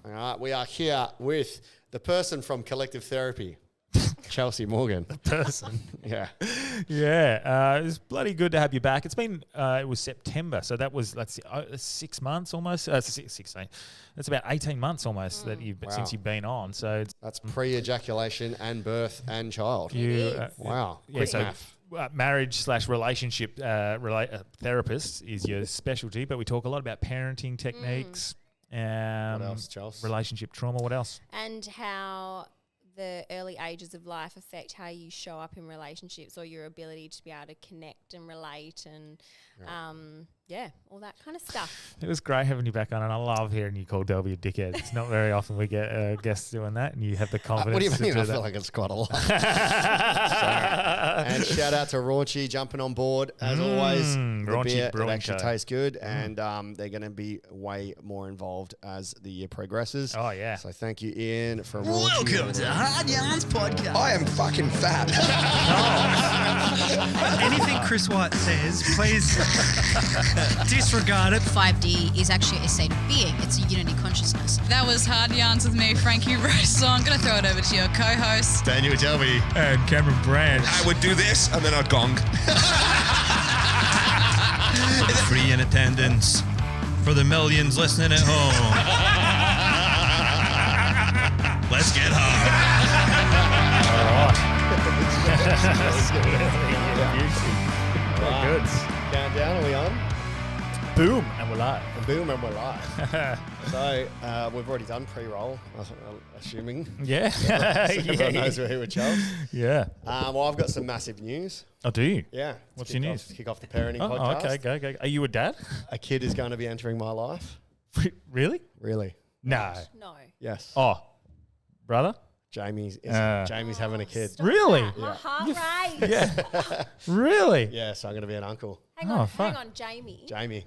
All right, we are here with the person from Collective Therapy, Chelsea Morgan. Person. Yeah. Yeah. It's bloody good to have you back. It's been, it was September. So that was, 6 months almost. 16. That's about 18 months almost since you've been on. So That's pre-ejaculation and birth and child. Wow. Yeah, Quick so math. marriage/relationship therapist is your specialty, but we talk a lot about parenting techniques. What else, Chelsea? Relationship trauma. What else? And how the early ages of life affect how you show up in relationships or your ability to be able to connect and relate and, all that kind of stuff. It was great having you back on, and I love hearing you call Delby a dickhead. It's not very often we get guests doing that, and you have the confidence. What do you to mean? do I that. feel like it's quite a lot. And shout out to Raunchy jumping on board as always. The Raunchy beer, it Brewing actually Co. tastes good, and they're going to be way more involved as the year progresses. Oh yeah. So thank you, Ian, from Raunchy. Welcome to Hard Yarns Podcast. I am fucking fat. Anything Chris White says, please disregard it. 5D is actually a state of being. It's a unity consciousness. That was Hard Yarns with me, Frankie Rose. So I'm going to throw it over to your co-host. Daniel Delby. And Cameron Branch. I would do this and then I'd gong. Free in attendance for the millions listening at home. Let's get hard. Good. Countdown, are we on? Boom, and we're live. And boom, and we're live. So we've already done pre-roll, assuming. Yeah. So everyone knows we're here with Charles. Yeah. Well, I've got some massive news. Oh, do you? Yeah. to What's kick your off- news? Kick off the parenting Oh, podcast. okay, go. Are you a dad? A kid is going to be entering my life. Really? Really? No. No. Yes. Oh, brother? Jamie's having a kid. Stop Really? that. My heart rate. Yeah. Really? Yeah, so I'm going to be an uncle. Hang Oh, on, fuck. hang on, Jamie. Jamie,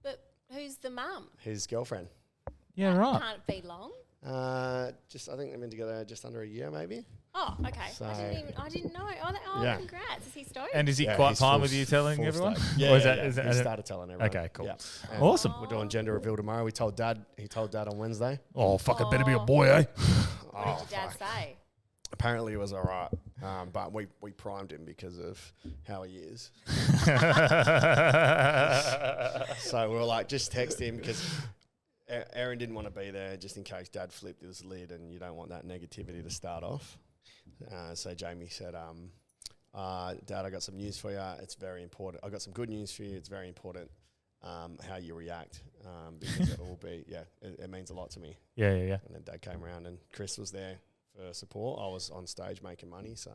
But who's the mum? his girlfriend. Yeah, right. Can't be long. I think they've been together just under a year, maybe. Oh, okay. So- I didn't know. Yeah. Congrats. Is he stoked? And is he Yeah, quite he's fine full- with you telling full everyone? stake. Yeah, Or he started telling everyone. Okay, cool. Yeah. And Awesome. We're doing gender reveal tomorrow. He told Dad on Wednesday. Oh, fuck, it better be a boy, eh? What did your dad say? Apparently it was all right, but we primed him because of how he is. So we were like, just text him because Aaron didn't want to be there just in case Dad flipped his lid and you don't want that negativity to start off. So Jamie said, Dad, I got some news for you. It's very important. I got some good news for you. It's very important how you react because it will be, it means a lot to me. Yeah. And then Dad came around and Chris was there for support. I was on stage making money, so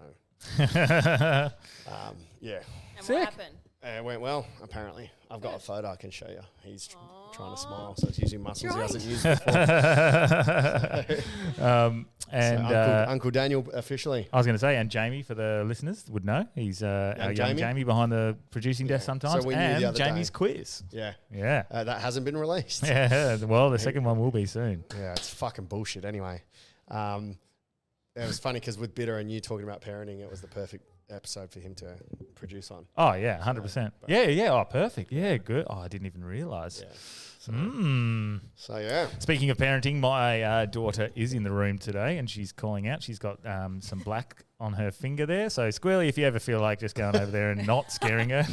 And Sick. what happened? it went well. Apparently, I've got a photo I can show you. He's trying to smile, so it's using muscles he hasn't used before. And So Uncle Daniel officially. I was going to say, and Jamie, for the listeners, would know. He's our young Jamie behind the producing desk sometimes. So we knew the and other Jamie's day. quiz. Yeah, Yeah. that hasn't been released. Yeah. Well, the second one will be soon. Yeah, it's fucking bullshit. Anyway, it was funny because with Bitter and you talking about parenting, it was the perfect episode for him to produce on. Oh, yeah, 100%. Yeah. Oh, perfect. Yeah, good. Oh, I didn't even realise. Yeah. So yeah. Speaking of parenting, my daughter is in the room today and she's calling out. She's got some black on her finger there. So, Squirrely, if you ever feel like just going over there and not scaring her,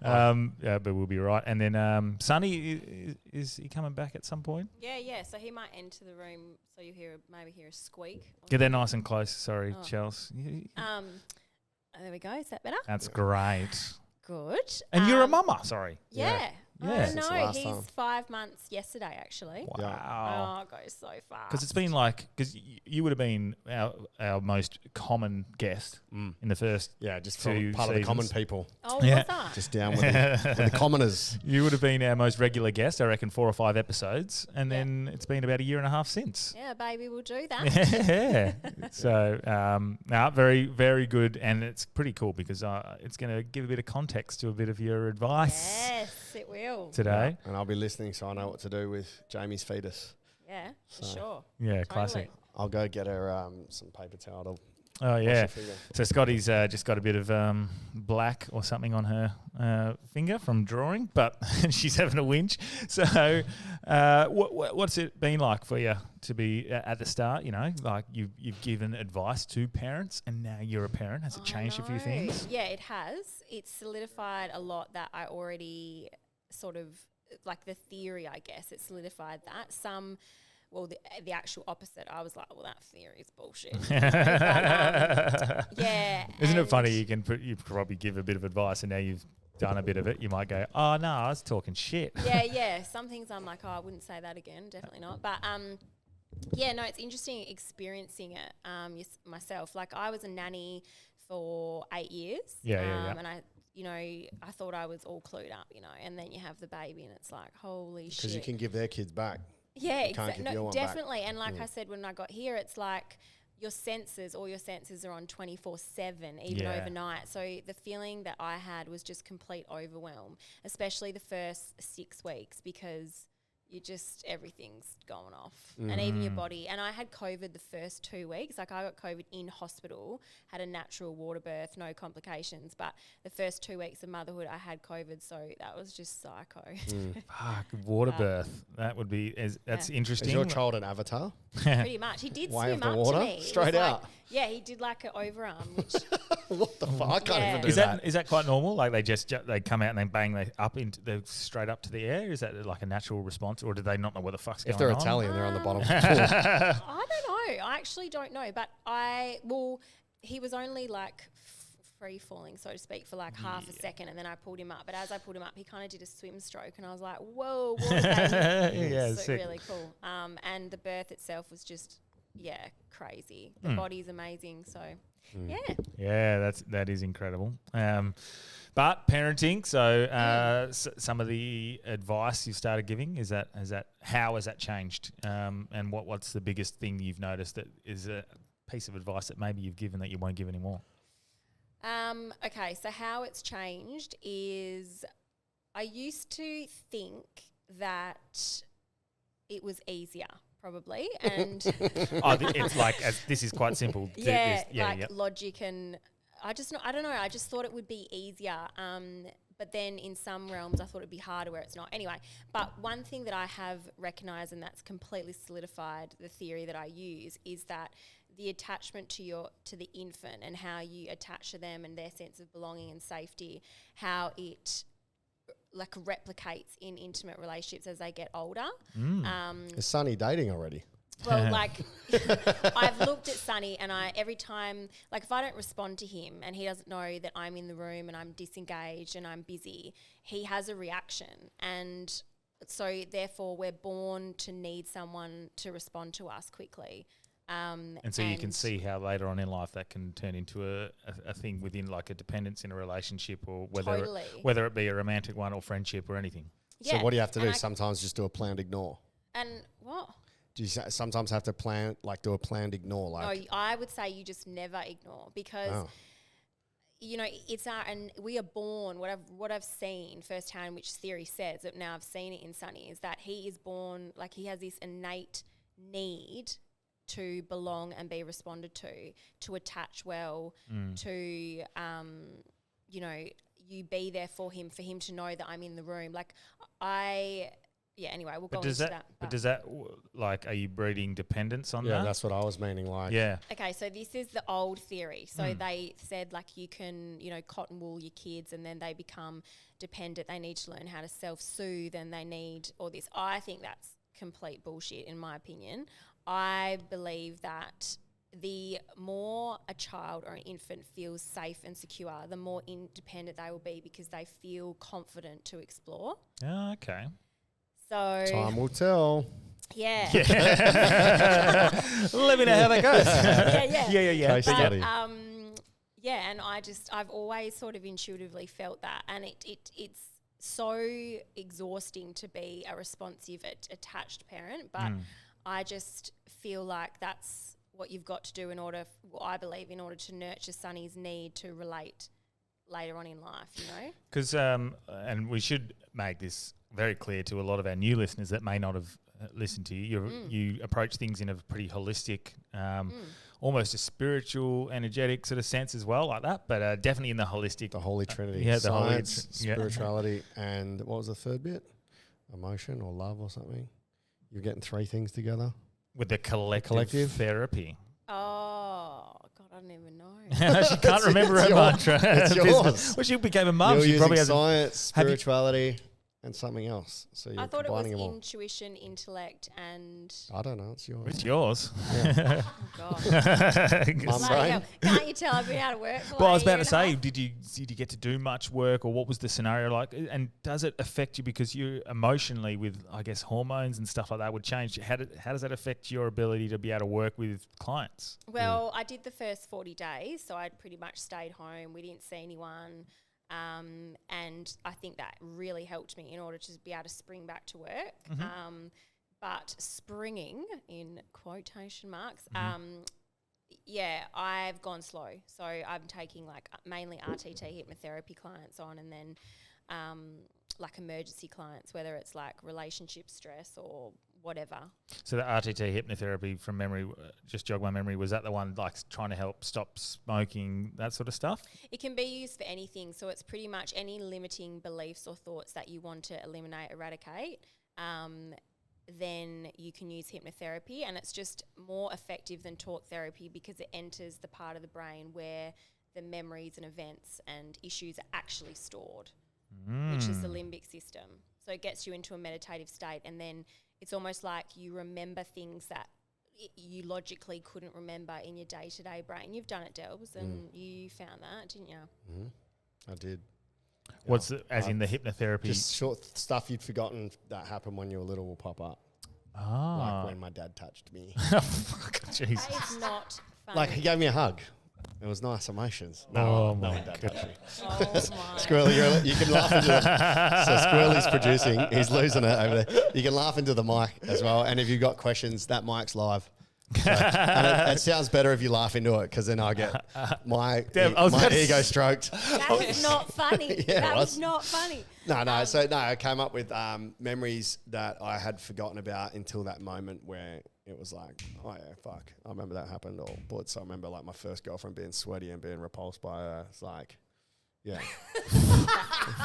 but we'll be right. And then Sonny, is he coming back at some point? Yeah. So he might enter the room, so you maybe hear a squeak. Get there nice and close. Sorry, Oh. Chelsea. There we go. Is that better? That's great. Good. And you're a mama. Sorry. Yeah. Yeah. Since the I know. last He's time. 5 months yesterday, actually. Wow. Oh, it goes so fast. Because it's been like, because you would have been our most common guest in the first. Yeah, just Two part of the common seasons. people. Oh, Yeah. what's that? Just down with the commoners. You would have been our most regular guest, I reckon, 4 or 5 episodes, and then it's been about a year and a half since. Yeah, baby, we'll do that. Yeah. So, very, very good, and it's pretty cool because it's going to give a bit of context to a bit of your advice Yes, it will. today. And I'll be listening so I know what to do with Jamie's fetus. Yeah, for So- sure. Yeah, classic. Totally. I'll go get her some paper towel to Oh, Wash yeah. your finger. So Scotty's just got a bit of black or something on her finger from drawing, but she's having a whinge. So what's it been like for you to be at the start, you know, like you've given advice to parents and now you're a parent? Has it changed a few things? Yeah, it has. It's solidified a lot that I already sort of, like the theory, I guess, it solidified that. Well, the actual opposite. I was like, well, that theory is bullshit. Yeah. Isn't it funny? You probably give a bit of advice, and now you've done a bit of it. You might go, "Oh no, I was talking shit." Yeah. Some things I'm like, oh, I wouldn't say that again. Definitely not. But yeah, no, it's interesting experiencing it myself. Like I was a nanny for 8 years. Yeah. And I thought I was all clued up, and then you have the baby, and it's like, holy shit. Because you can give their kids back. Yeah, exactly. No, definitely. And like I said, when I got here, it's like all your senses are on 24/7, even overnight. So the feeling that I had was just complete overwhelm, especially the first 6 weeks, because everything's going off, and even your body. And I had COVID the first 2 weeks. Like I got COVID in hospital, had a natural water birth, no complications. But the first 2 weeks of motherhood, I had COVID, so that was just psycho. Fuck, water birth. That would be that's interesting. Is your child an avatar? Pretty much. He did Way swim of the up water? to me. It Straight was out? Like, yeah, he did like an overarm, which What the fuck? I can't Yeah. even do Is that. that quite normal? Like they come out and then bang, they're straight up to the air. Is that like a natural response, or do they not know what the fuck's If going they're on? Italian, they're on the bottom. I don't know. I actually don't know. But he was only like free falling, so to speak, for like half a second, and then I pulled him up. But as I pulled him up, he kind of did a swim stroke, and I was like, whoa, what Yeah, so sick. really cool. And the birth itself was just, crazy. The body's amazing. So, Yeah, that is incredible. But parenting, so some of the advice you've started giving how has that changed? And what's the biggest thing you've noticed that is a piece of advice that maybe you've given that you won't give anymore? Okay, so how it's changed is I used to think that it was easier, probably, and It's like this is quite simple. Logic, and I don't know. I just thought it would be easier. But then in some realms, I thought it'd be harder where it's not. Anyway, but one thing that I have recognised, and that's completely solidified the theory that I use, is that the attachment to the infant and how you attach to them and their sense of belonging and safety, how it like replicates in intimate relationships as they get older. Is Sonny dating already? Well, like I've looked at Sonny, and every time, like if I don't respond to him and he doesn't know that I'm in the room and I'm disengaged and I'm busy, he has a reaction. And so therefore we're born to need someone to respond to us quickly. And so you can see how later on in life that can turn into a thing within like a dependence in a relationship, or whether it be a romantic one or friendship or anything. Yeah. So what do you have to do? Sometimes just do a planned ignore. And what? Do you sometimes have to do a planned ignore? Like No, I would say you just never ignore, because and we are born. What I've seen firsthand, which theory says that now I've seen it in Sonny, is that he is born like he has this innate need to belong and be responded to attach well, to you be there for him to know that I'm in the room. Like anyway, we'll go into that. But does that, like, are you breeding dependence on that? Yeah, that's what I was meaning. Like, yeah. Okay, so this is the old theory. So they said, like, you can, cotton wool your kids and then they become dependent. They need to learn how to self-soothe and they need all this. I think that's complete bullshit, in my opinion. I believe that the more a child or an infant feels safe and secure, the more independent they will be, because they feel confident to explore. Oh, okay. So time will tell. Yeah. Let me know how that goes. Yeah. Case study. And I've always sort of intuitively felt that, and it's so exhausting to be a responsive, attached parent, but I just feel like that's what you've got to do in order to nurture Sonny's need to relate later on in life, Because, and we should make this very clear to a lot of our new listeners that may not have listened to you. You approach things in a pretty holistic, almost a spiritual, energetic sort of sense as well, like that. But definitely in the holistic, The Holy Trinity. yeah, the Science, yeah. spirituality, and what was the third bit? Emotion or love or something. You're getting three things together. with the collective therapy. Oh, God, I don't even know. She can't remember it's her mantra. It's yours. Well, she became a mum. You're She probably using has science, Have you- spirituality, and something else. So you're I thought it was combining them all. intuition, intellect, and I don't know. It's yours. It's yours. oh God. Mum Bloody brain. hell. Can't you tell I've been out of work? For Well, I like was a about year to and a say, half? did you get to do much work, or what was the scenario like? And does it affect you because you emotionally, with I guess hormones and stuff like that, would change? How does that affect your ability to be able to work with clients? Well, I did the first 40 days, so I'd pretty much stayed home. We didn't see anyone. And I think that really helped me in order to be able to spring back to work. But springing, in quotation marks, yeah, I've gone slow. So I'm taking like mainly RTT hypnotherapy clients on, and then like emergency clients, whether it's like relationship stress or whatever. So the RTT hypnotherapy, from memory, just jog my memory, was that the one like trying to help stop smoking, that sort of stuff? It can be used for anything. So it's pretty much any limiting beliefs or thoughts that you want to eliminate, eradicate. Then you can use hypnotherapy, and it's just more effective than talk therapy because it enters the part of the brain where the memories and events and issues are actually stored, which is the limbic system. So it gets you into a meditative state, and then it's almost like you remember things that you logically couldn't remember in your day-to-day brain. You've done it, Delbs, and you found that, didn't you? I did. What's as in the hypnotherapy? Just short stuff you'd forgotten that happened when you were little will pop up. Like when my dad touched me. Fuck, Jesus. That is not funny. Like he gave me a hug. It was nice emotions. Oh No my one dad touched me. Oh my. Squirrely, you can laugh into it. So Squirrely's producing. He's losing it over there. You can laugh into the mic as well. And if you've got questions, that mic's live. So, and it sounds better if you laugh into it because then I get my ego stroked. That was not funny. Yeah, That it was was. not funny. No. So I came up with memories that I had forgotten about until that moment where it was like, oh yeah, fuck, I remember that happened. Or but so I remember like my first girlfriend being sweaty and being repulsed by her. It's like, yeah,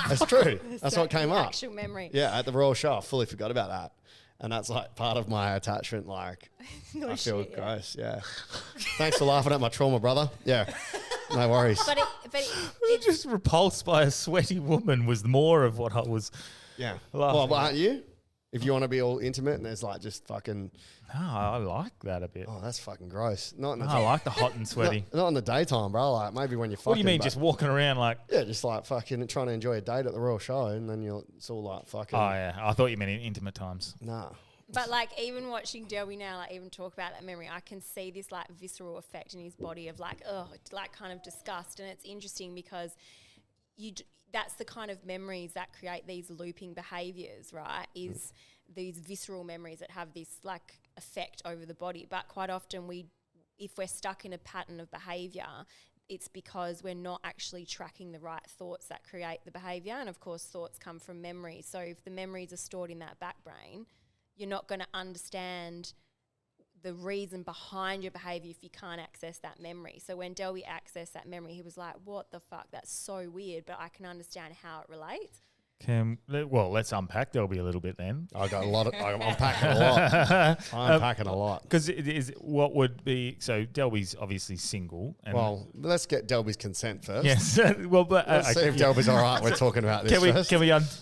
that's true. That's what came up. Actual memory. Yeah, at the Royal Show, I fully forgot about that. And that's like part of my attachment. Like, No I feel shit, yeah. gross. Yeah. Thanks for laughing at my trauma, brother. Yeah. No worries. But it Just repulsed by a sweaty woman was more of what I was. Yeah. Laughing. Well, aren't you? If you want to be all intimate and there's like just fucking, No, I like that a bit. oh, that's fucking gross. Not in the No, I like the hot and sweaty. Not in the daytime, bro. Like maybe when you're fucking. What do you mean, but- just walking around like? Yeah, just like fucking trying to enjoy a date at the Royal Show, and then it's all like fucking. Oh yeah, I thought you meant in intimate times. Nah. But like even watching Delby now, like even talk about that memory, I can see this like visceral effect in his body of like, like kind of disgust. And it's interesting because that's the kind of memories that create these looping behaviors, right? Is these visceral memories that have this like effect over the body. But quite often if we're stuck in a pattern of behavior, it's because we're not actually tracking the right thoughts that create the behavior. And of course, thoughts come from memories. So if the memories are stored in that back brain, you're not going to understand the reason behind your behavior if you can't access that memory. So when Delby accessed that memory, he was like, what the fuck? That's so weird, but I can understand how it relates. Let's unpack Delby a little bit then. I got a lot. I'm packing a lot. I'm packing a lot. Because it is what would be, so Delby's obviously single. And Well, let's get Delby's consent first. yes. Well, but Let's see if Delby's all right. We're talking about this first.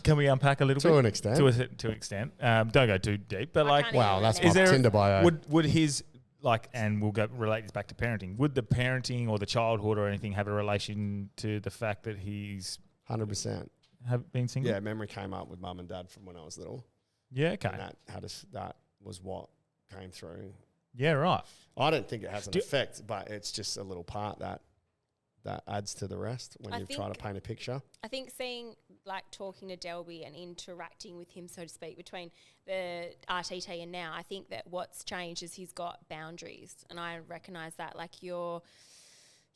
Can we unpack a little bit To an extent. To an extent. Don't go too deep, but I like, can't Wow, that's my is there Tinder bio. would his like, and we'll go relate this back to parenting. Would the parenting or the childhood or anything have a relation to the fact that he's 100%. been single? Yeah, memory came up with mum and dad from when I was little. Yeah. Okay. And that was what came through. Yeah. Right. I don't think it has an effect, but it's just a little part that adds to the rest when I you try to think- paint a picture. I think talking to Delby and interacting with him, so to speak, between the RTT and now, I think that what's changed is he's got boundaries. And I recognise that, like, you're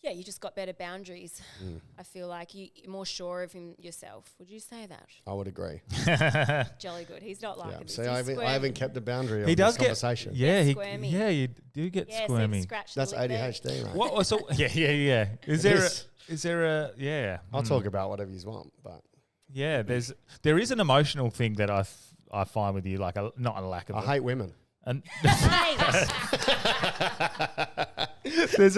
Yeah, you just got better boundaries. I feel like you're more sure of yourself. Would you say that? I would agree. Jolly good. He's not like Yeah. this. See, He's I haven't kept a boundary He on does this get conversation. yeah, squirmy. you do get Yeah, see the squirmy. scratch. That's the lip there. ADHD, mate. What? So yeah. Is there a yeah? I'll talk about whatever you want, but Yeah, there is an emotional thing that I find with you, like not a lack of. I hate women. And Mate, there's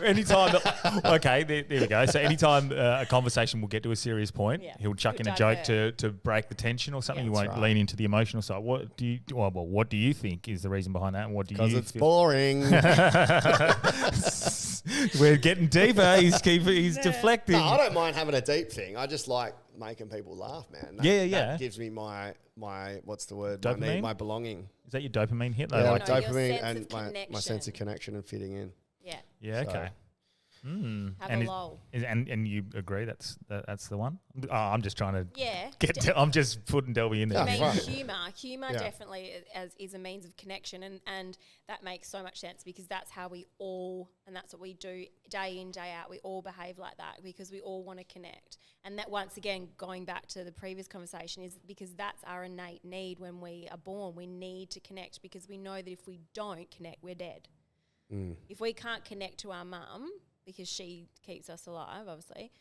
anytime there we go. So anytime a conversation will get to a serious point, Yeah. he'll chuck in a You'll joke divert. to break the tension or something. Yeah. You won't That's right. lean into the emotional side. What do you think is the reason behind that? And what do Because you it's feel? boring. We're getting deeper. He's deflecting. No, I don't mind having a deep thing. I just like making people laugh, man. Yeah. That gives me my what's the word? Dopamine? My belonging. Is that your dopamine hit? Yeah, Like, No, your dopamine sense and of my sense of connection. connection and fitting in. yeah. yeah, So- okay. Have And a is- lull. and you agree that's the one? Oh, I'm just trying to Yeah. I'm just putting Delby in there. I Yeah, mean, right. humor Yeah. definitely is a means of connection, and that makes so much sense because that's how we all, and that's what we do day in, day out. We all behave like that because we all want to connect. And that, once again, going back to the previous conversation, is because that's our innate need when we are born. We need to connect because we know that if we don't connect, we're dead. If we can't connect to our mum, because she keeps us alive, obviously,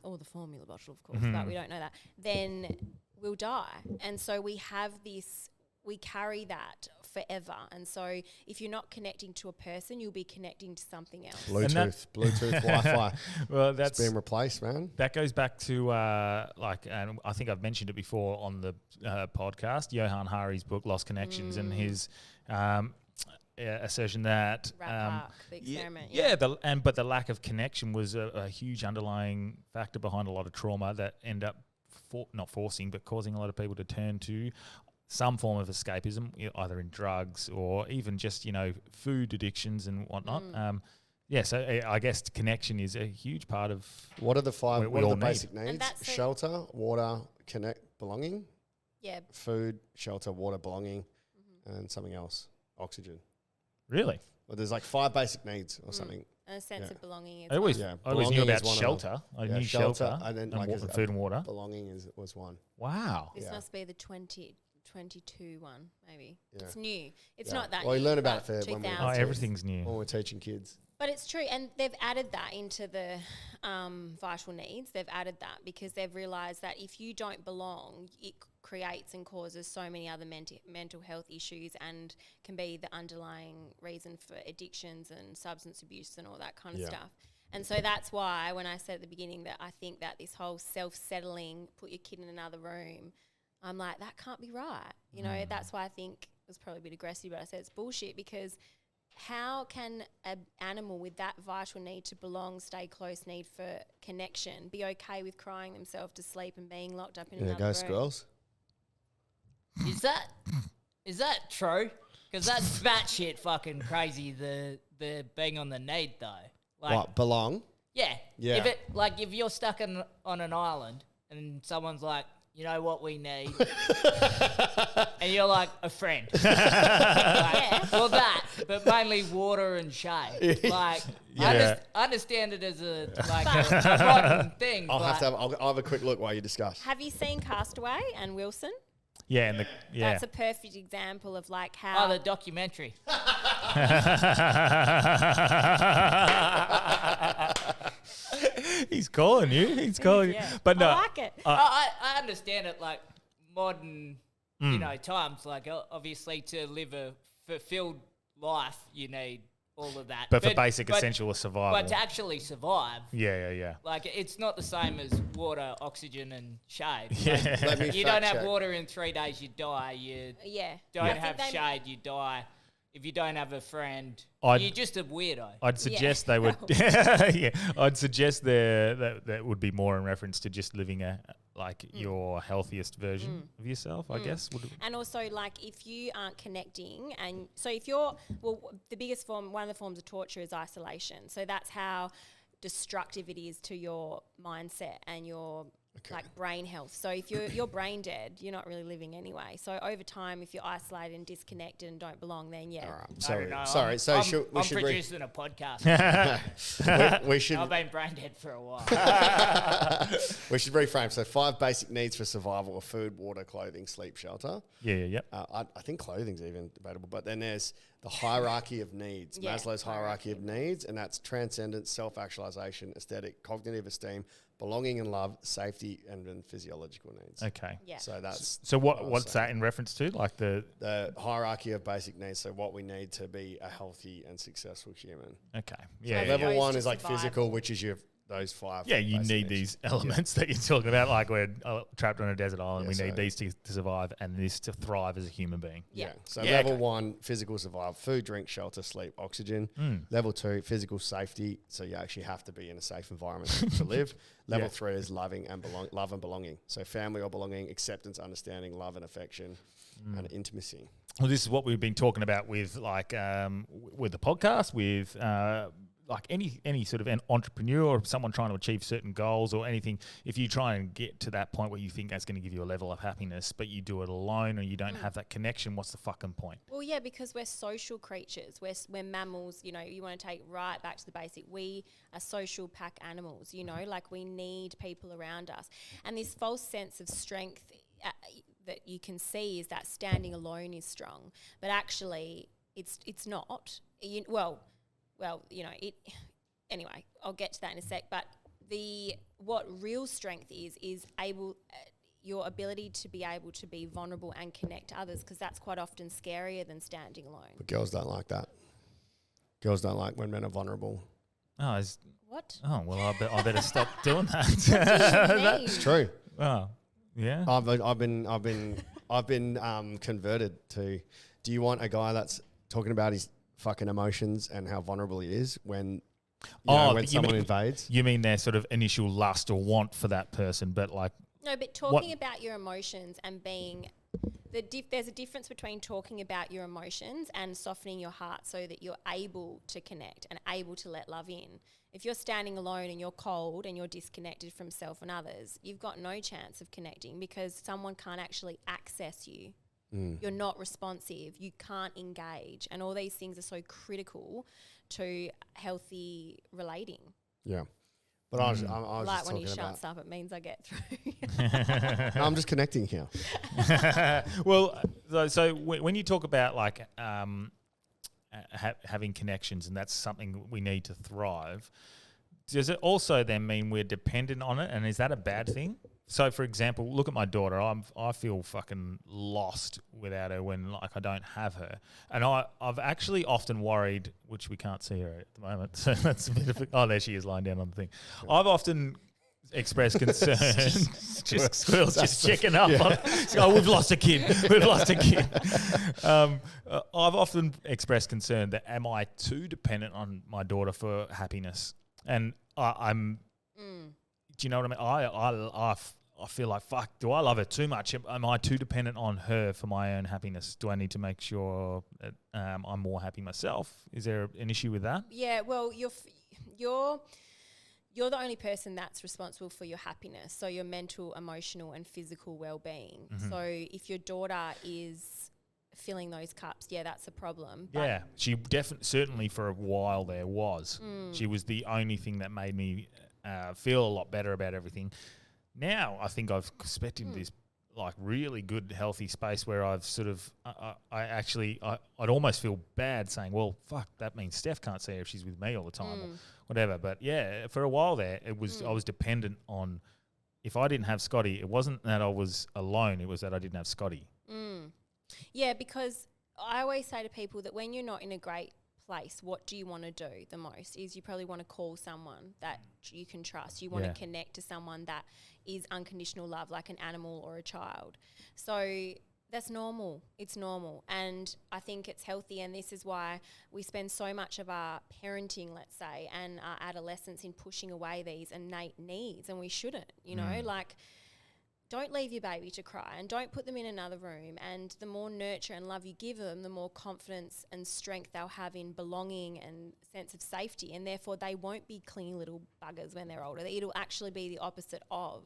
or the formula bottle, of course, but we don't know that, then we'll die. And so we have this, we carry that forever. And so if you're not connecting to a person, you'll be connecting to something else. Bluetooth, Wi-Fi. Well, It's that's being replaced, man. that goes back to and I think I've mentioned it before on the podcast, Johan Hari's book Lost Connections, and his assertion that Rat Park, the experiment. but the lack of connection was a huge underlying factor behind a lot of trauma that end up not forcing but causing a lot of people to turn to some form of escapism, either in drugs or even just food addictions and whatnot. So I guess connection is a huge part of What are the five? We What are all the need. basic And needs? that's the- Shelter, water, belonging. Yeah. Food, shelter, water, belonging, and something else. Oxygen. really. Well, there's like 5 basic needs or something. And a sense Yeah. of belonging is I always Yeah, I always knew belonging is about one of shelter. I Yeah, knew shelter, shelter and then and like is- food and water. Belonging was one. Wow. This Yeah. must be the 2022 one, maybe. Yeah. It's new. It's Yeah. not that Well, you new. learn about but it when we- 2000. Oh, everything's new. When we're teaching kids. But it's true, and they've added that into the vital needs. They've added that because they've realised that if you don't belong, it creates and causes so many other mental health issues and can be the underlying reason for addictions and substance abuse and all that kind of Yeah. stuff. And so that's why when I said at the beginning that I think that this whole self-settling, put your kid in another room, I'm like, that can't be right. That's why I think it was probably a bit aggressive, but I said it's bullshit because how can an animal with that vital need to belong, stay close, need for connection, be okay with crying themselves to sleep and being locked up in Yeah, another go room? squirrels. Is that true? Because that's batshit fucking crazy. The being on the need though. Like, What, belong? yeah, Yeah. If you're stuck on an island and someone's like, you know what we need, and you're like a friend. Well, that, but mainly water and shade. Like, Yeah. I understand it as a rotten thing. I'll but I'll have a quick look while you discuss. Have you seen Castaway and Wilson? Yeah, That's a perfect example of like how the documentary. He's calling you. He's calling yeah. you. But no, I like it. I understand it, like modern, times. Like obviously, to live a fulfilled life, you need all of that. but for basic essential survival. But to actually survive, yeah. like it's not the same as water, oxygen, and shade. Yeah. Let me You fact don't have check. water in 3 days, you die. You yeah. don't I think have they- shade, you die. If you don't have a friend, I'd- you're just a weirdo. I'd suggest they would. Yeah, I'd suggest that would be more in reference to just living your healthiest version of yourself. I guess. And also, like, if you aren't connecting, and so if you're, the biggest form, one of the forms of torture is isolation. So that's how destructive it is to your mindset and your like brain health. So if you're brain dead, you're not really living anyway. So over time, if you're isolated and disconnected and don't belong, then yeah. All right. I Sorry. don't know. Sorry. So I'm should producing a podcast. we should I've been brain dead for a while. we should reframe. So 5 basic needs for survival are food, water, clothing, sleep, shelter. Yeah. I think clothing's even debatable, but then there's the hierarchy of needs, Yeah, Maslow's hierarchy of needs, and that's transcendence, self-actualization, aesthetic, cognitive esteem, belonging and love, safety, and then physiological needs. Okay. Yeah. So that's So I was what's saying. that in reference to? Like the hierarchy of basic needs. So what we need to be a healthy and successful human. okay. Yeah. Level- Level goes 1 to is like survival. physical, which is those 5. Yeah, you basic need needs. these elements that you're talking about. Like we're trapped on a desert island. Yeah, we so- need these to survive and this to thrive as a human being. Yeah. Yeah. So Yeah, level okay. 1, physical survival, food, drink, shelter, sleep, oxygen. Level 2, physical safety. So you actually have to be in a safe environment to live. Level Yeah. 3 is love and belonging. So family or belonging, acceptance, understanding, love and affection, and intimacy. Well, this is what we've been talking about with with the podcast, with like any sort of an entrepreneur or someone trying to achieve certain goals or anything. If you try and get to that point where you think that's going to give you a level of happiness, but you do it alone or you don't have that connection, what's the fucking point? Well, yeah, because we're social creatures. We're mammals. You know, you want to take right back to the basic. We are social pack animals. You know, like we need people around us. And this false sense of strength that you can see is that standing alone is strong, but actually, it's not. Anyway, I'll get to that in a sec. But what real strength is your ability to be able to be vulnerable and connect to others, because that's quite often scarier than standing alone. But girls don't like that. Girls don't like when men are vulnerable. Oh, What? well, I better stop doing that. What do you mean? It's true. Oh, yeah. I've been converted to. Do you want a guy that's talking about his fucking emotions and how vulnerable he is when when someone invades? You mean their sort of initial lust or want for that person, but like No, but talking about your emotions and being there's a difference between talking about your emotions and softening your heart so that you're able to connect and able to let love in. If you're standing alone and you're cold and you're disconnected from self and others, you've got no chance of connecting because someone can't actually access you. You're not responsive. You can't engage. And all these things are so critical to healthy relating. Yeah. But I was Like just when he talking shuts about. up, it means I get through. No, I'm just connecting here. well, so when you talk about like having connections and that's something we need to thrive, does it also then mean we're dependent on it? And is that a bad thing? So, for example, look at my daughter. I feel fucking lost without her when like I don't have her, and I've actually often worried, which we can't see her at the moment. So that's a bit of oh, there she is lying down on the thing. I've often expressed concern. just squirrels just checking up. Yeah. Oh, we've lost a kid. We've lost a kid. I've often expressed concern that am I too dependent on my daughter for happiness, and I'm. Do you know what I mean? I feel like, fuck, do I love her too much? Am I too dependent on her for my own happiness? Do I need to make sure that I'm more happy myself? Is there an issue with that? Yeah, well, you're the only person that's responsible for your happiness, so your mental, emotional, and physical well-being. So if your daughter is filling those cups, yeah, that's a problem. But Yeah, she certainly for a while there was. She was the only thing that made me feel a lot better about everything. Now I think I've stepped into this like really good, healthy space where I've sort of, I'd almost feel bad saying, well, fuck, that means Steph can't see her if she's with me all the time or whatever. But yeah, for a while there, it was I was dependent on, if I didn't have Scotty, it wasn't that I was alone, it was that I didn't have Scotty. Yeah, because I always say to people that when you're not in a great place, what do you want to do the most is you probably want to call someone that you can trust. You want to connect to someone that is unconditional love, like an animal or a child. So that's normal. It's normal. And I think it's healthy. And this is why we spend so much of our parenting, let's say, and our adolescence in pushing away these innate needs. And we shouldn't, you know, like, don't leave your baby to cry and don't put them in another room. And the more nurture and love you give them, the more confidence and strength they'll have in belonging and sense of safety. And therefore they won't be clingy little buggers when they're older. It'll actually be the opposite of.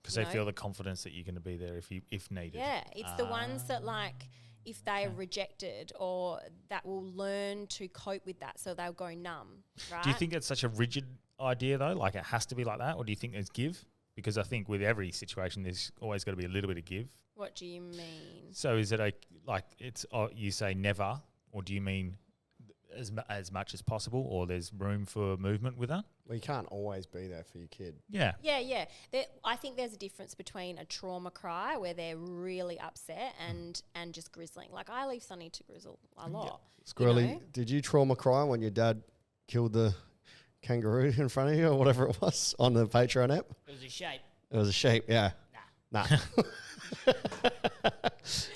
because they feel the confidence that you're going to be there if needed. Yeah, it's the ones that like if they are rejected or that will learn to cope with that, so they'll go numb. Right? Do you think it's such a rigid idea though? Like it has to be like that, or do you think there's give? Because I think with every situation, there's always got to be a little bit of give. What do you mean? So is it you say never, or do you mean as much as possible, or there's room for movement with her? Well, you can't always be there for your kid. Yeah. Yeah. I think there's a difference between a trauma cry where they're really upset and just grizzling. Like I leave Sonny to grizzle a lot. Squirrely, did you trauma cry when your dad killed the kangaroo in front of you or whatever it was on the Patreon app? It was a shape. It was a sheep, yeah. Nah.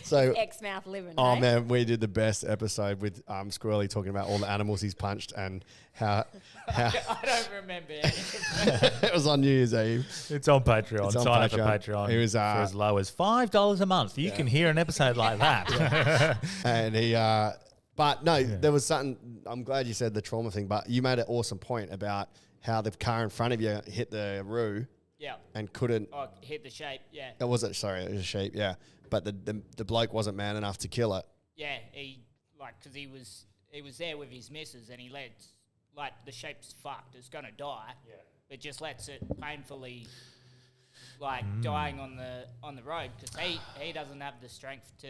So, Ex-mouth living. oh hey? man, we did the best episode with Squirrely talking about all the animals he's punched and how I don't remember any of that. it was on New Year's Eve. It's on Patreon. It's on Sign up for Patreon. Patreon. It was, for as low as $5 a month. You can hear an episode like that. And he, but no, there was something, I'm glad you said the trauma thing, but you made an awesome point about how the car in front of you hit the roo Yeah. and couldn't. Oh, hit the shape. Yeah. It was it was a sheep, yeah. But the bloke wasn't man enough to kill it. Yeah. Because he was there with his missus and he lets the shape's fucked. It's gonna die. Yeah. But just lets it painfully dying on the road because he doesn't have the strength to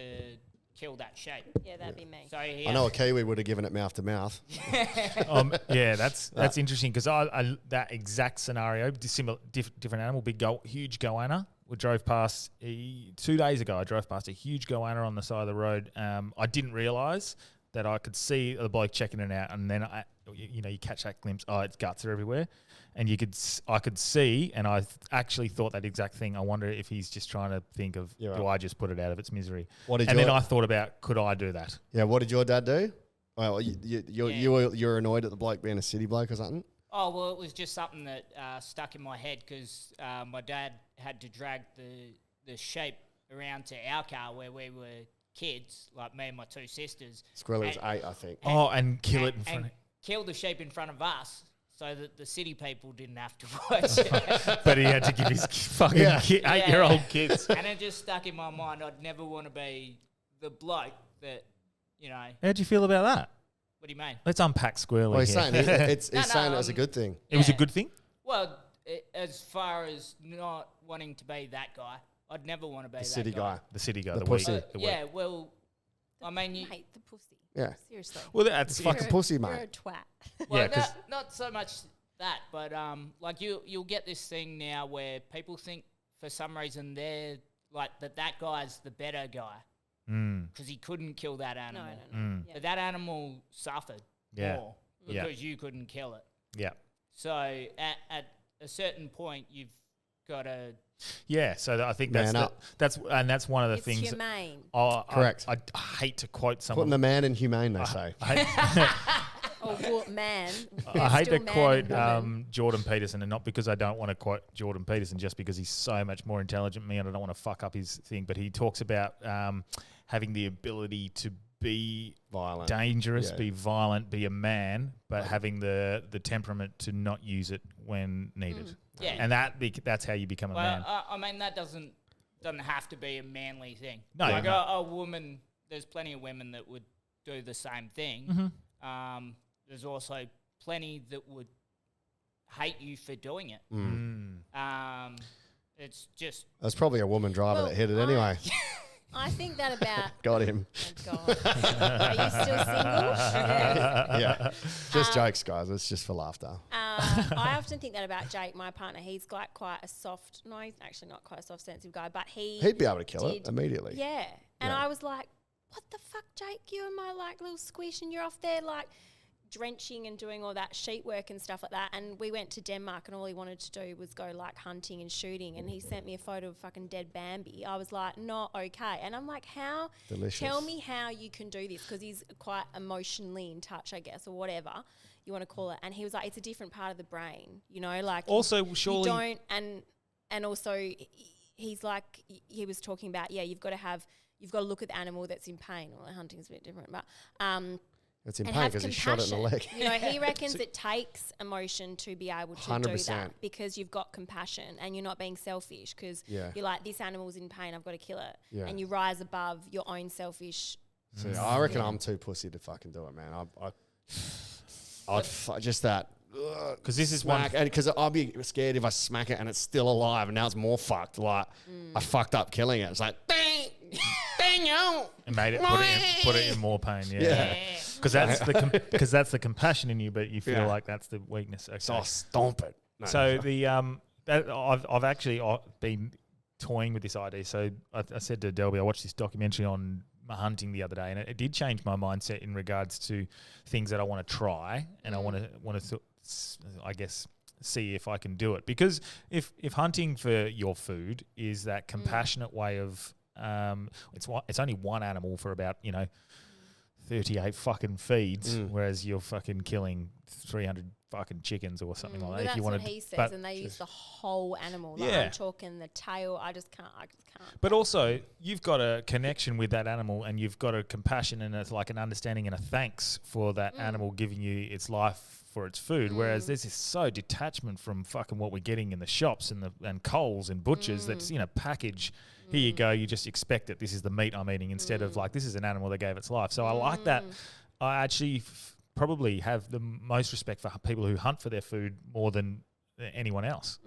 kill that shape. Yeah, that'd be me. So I know a Kiwi would have given it mouth to mouth. Yeah, that's interesting because I that exact scenario, different animal, huge goanna. We drove past 2 days ago. I drove past a huge goanna on the side of the road. I didn't realise that I could see the bloke checking it out, and then you catch that glimpse. Oh, its guts are everywhere, and I could see, and I actually thought that exact thing. I wonder if he's just trying to think of, do I just put it out of its misery? Then I thought about, could I do that? Yeah. What did your dad do? Well, you're annoyed at the bloke being a city bloke or something. Oh, well, it was just something that stuck in my head because my dad had to drag the shape around to our car where we were kids, like me and my two sisters. Squirrely was 8, I think. And kill it in front of... Kill the shape in front of us so that the city people didn't have to watch it. But he had to give his fucking 8-year-old kids. And it just stuck in my mind. I'd never want to be the bloke that, How'd you feel about that? What do you mean? Let's unpack Squirrely. Well, he's here. saying it was a good thing. It was a good thing? Well, as far as not wanting to be that guy, I'd never want to be The that city guy. The city guy. The The pussy. weak. Yeah, well, I mean, you, hate the pussy. Yeah. Seriously. Well, that's Fucking pussy, You're mate. a twat. well, Yeah, 'cause- not so much that, but you'll get this thing now where people think for some reason they're like that guy's the better guy because he couldn't kill that animal. No. Yeah. But that animal suffered more Yeah. because you couldn't kill it. Yeah. So at a certain point, you've got to. Yeah, so I think Man that's one of the It's things. humane. Correct. I hate to quote someone. Putting the man in humane, they say. Oh, man. I hate to Still man quote and woman. Jordan Peterson, and not because I don't want to quote Jordan Peterson, just because he's so much more intelligent than me, and I don't want to fuck up his thing. But he talks about having the ability to be Violent. dangerous, Yeah. be violent, be a man, but having the temperament to not use it when needed. Yeah. And that's how you become a man. I mean, that doesn't have to be a manly thing. No, like no. a woman, there's plenty of women that would do the same thing. Mm-hmm. There's also plenty that would hate you for doing it. It's just There's probably a woman driver that hit it anyway. I think that about... Got him. Oh, God. Are you still single? Yeah. Yeah. Just jokes, guys. It's just for laughter. I often think that about Jake, my partner. He's like quite a soft... No, he's actually not quite a soft, sensitive guy, but He'd be able to kill it did- immediately. Yeah. And Yeah. I was like, what the fuck, Jake? You and my like little squish and you're off there like drenching and doing all that sheet work and stuff like that. And we went to Denmark and all he wanted to do was go like hunting and shooting. And he sent me a photo of fucking dead Bambi. I was like, not okay. And I'm like, how? Delicious. Tell me how you can do this, because he's quite emotionally in touch, I guess, or whatever you want to call it. And he was like, it's a different part of the brain, like Also, surely- you don't. And also he's like, he was talking about, you've got to look at the animal that's in pain. Well, hunting's a bit different, but It's in and pain have because he shot it in the leg. You know, he reckons it takes emotion to be able to 100%. do that because you've got compassion and you're not being selfish because you're like, this animal's in pain, I've got to kill it. Yeah. And you rise above your own selfish. So I reckon I'm too pussy to fucking do it, man. Just that. Because this is smack, and because I'll be scared if I smack it and it's still alive and now it's more fucked. Like I fucked up killing it. It's like dang, yo. And made it put it in more pain. Yeah. Because that's the compassion in you, but you feel like that's the weakness. Okay. So I'll stomp it. No, So the I've actually been toying with this idea. So I said to Delby, I watched this documentary on hunting the other day, and it did change my mindset in regards to things that I want to try, and I want to I guess see if I can do it. Because if hunting for your food is that compassionate way of it's only one animal for about 38 fucking feeds, whereas you're fucking killing 300 fucking chickens or something like that. That's if you what wanted, he says, and they use the whole animal. Like Yeah. I'm talking the tail. I just can't. But also, you've got a connection with that animal, and you've got a compassion and it's like an understanding and a thanks for that animal giving you its life for its food. Whereas there's this so detachment from fucking what we're getting in the shops and Coles and butchers that's in a package. Here you go. You just expect it. This is the meat I'm eating instead of like this is an animal that gave its life. So I like that. I actually probably have the most respect for people who hunt for their food more than anyone else.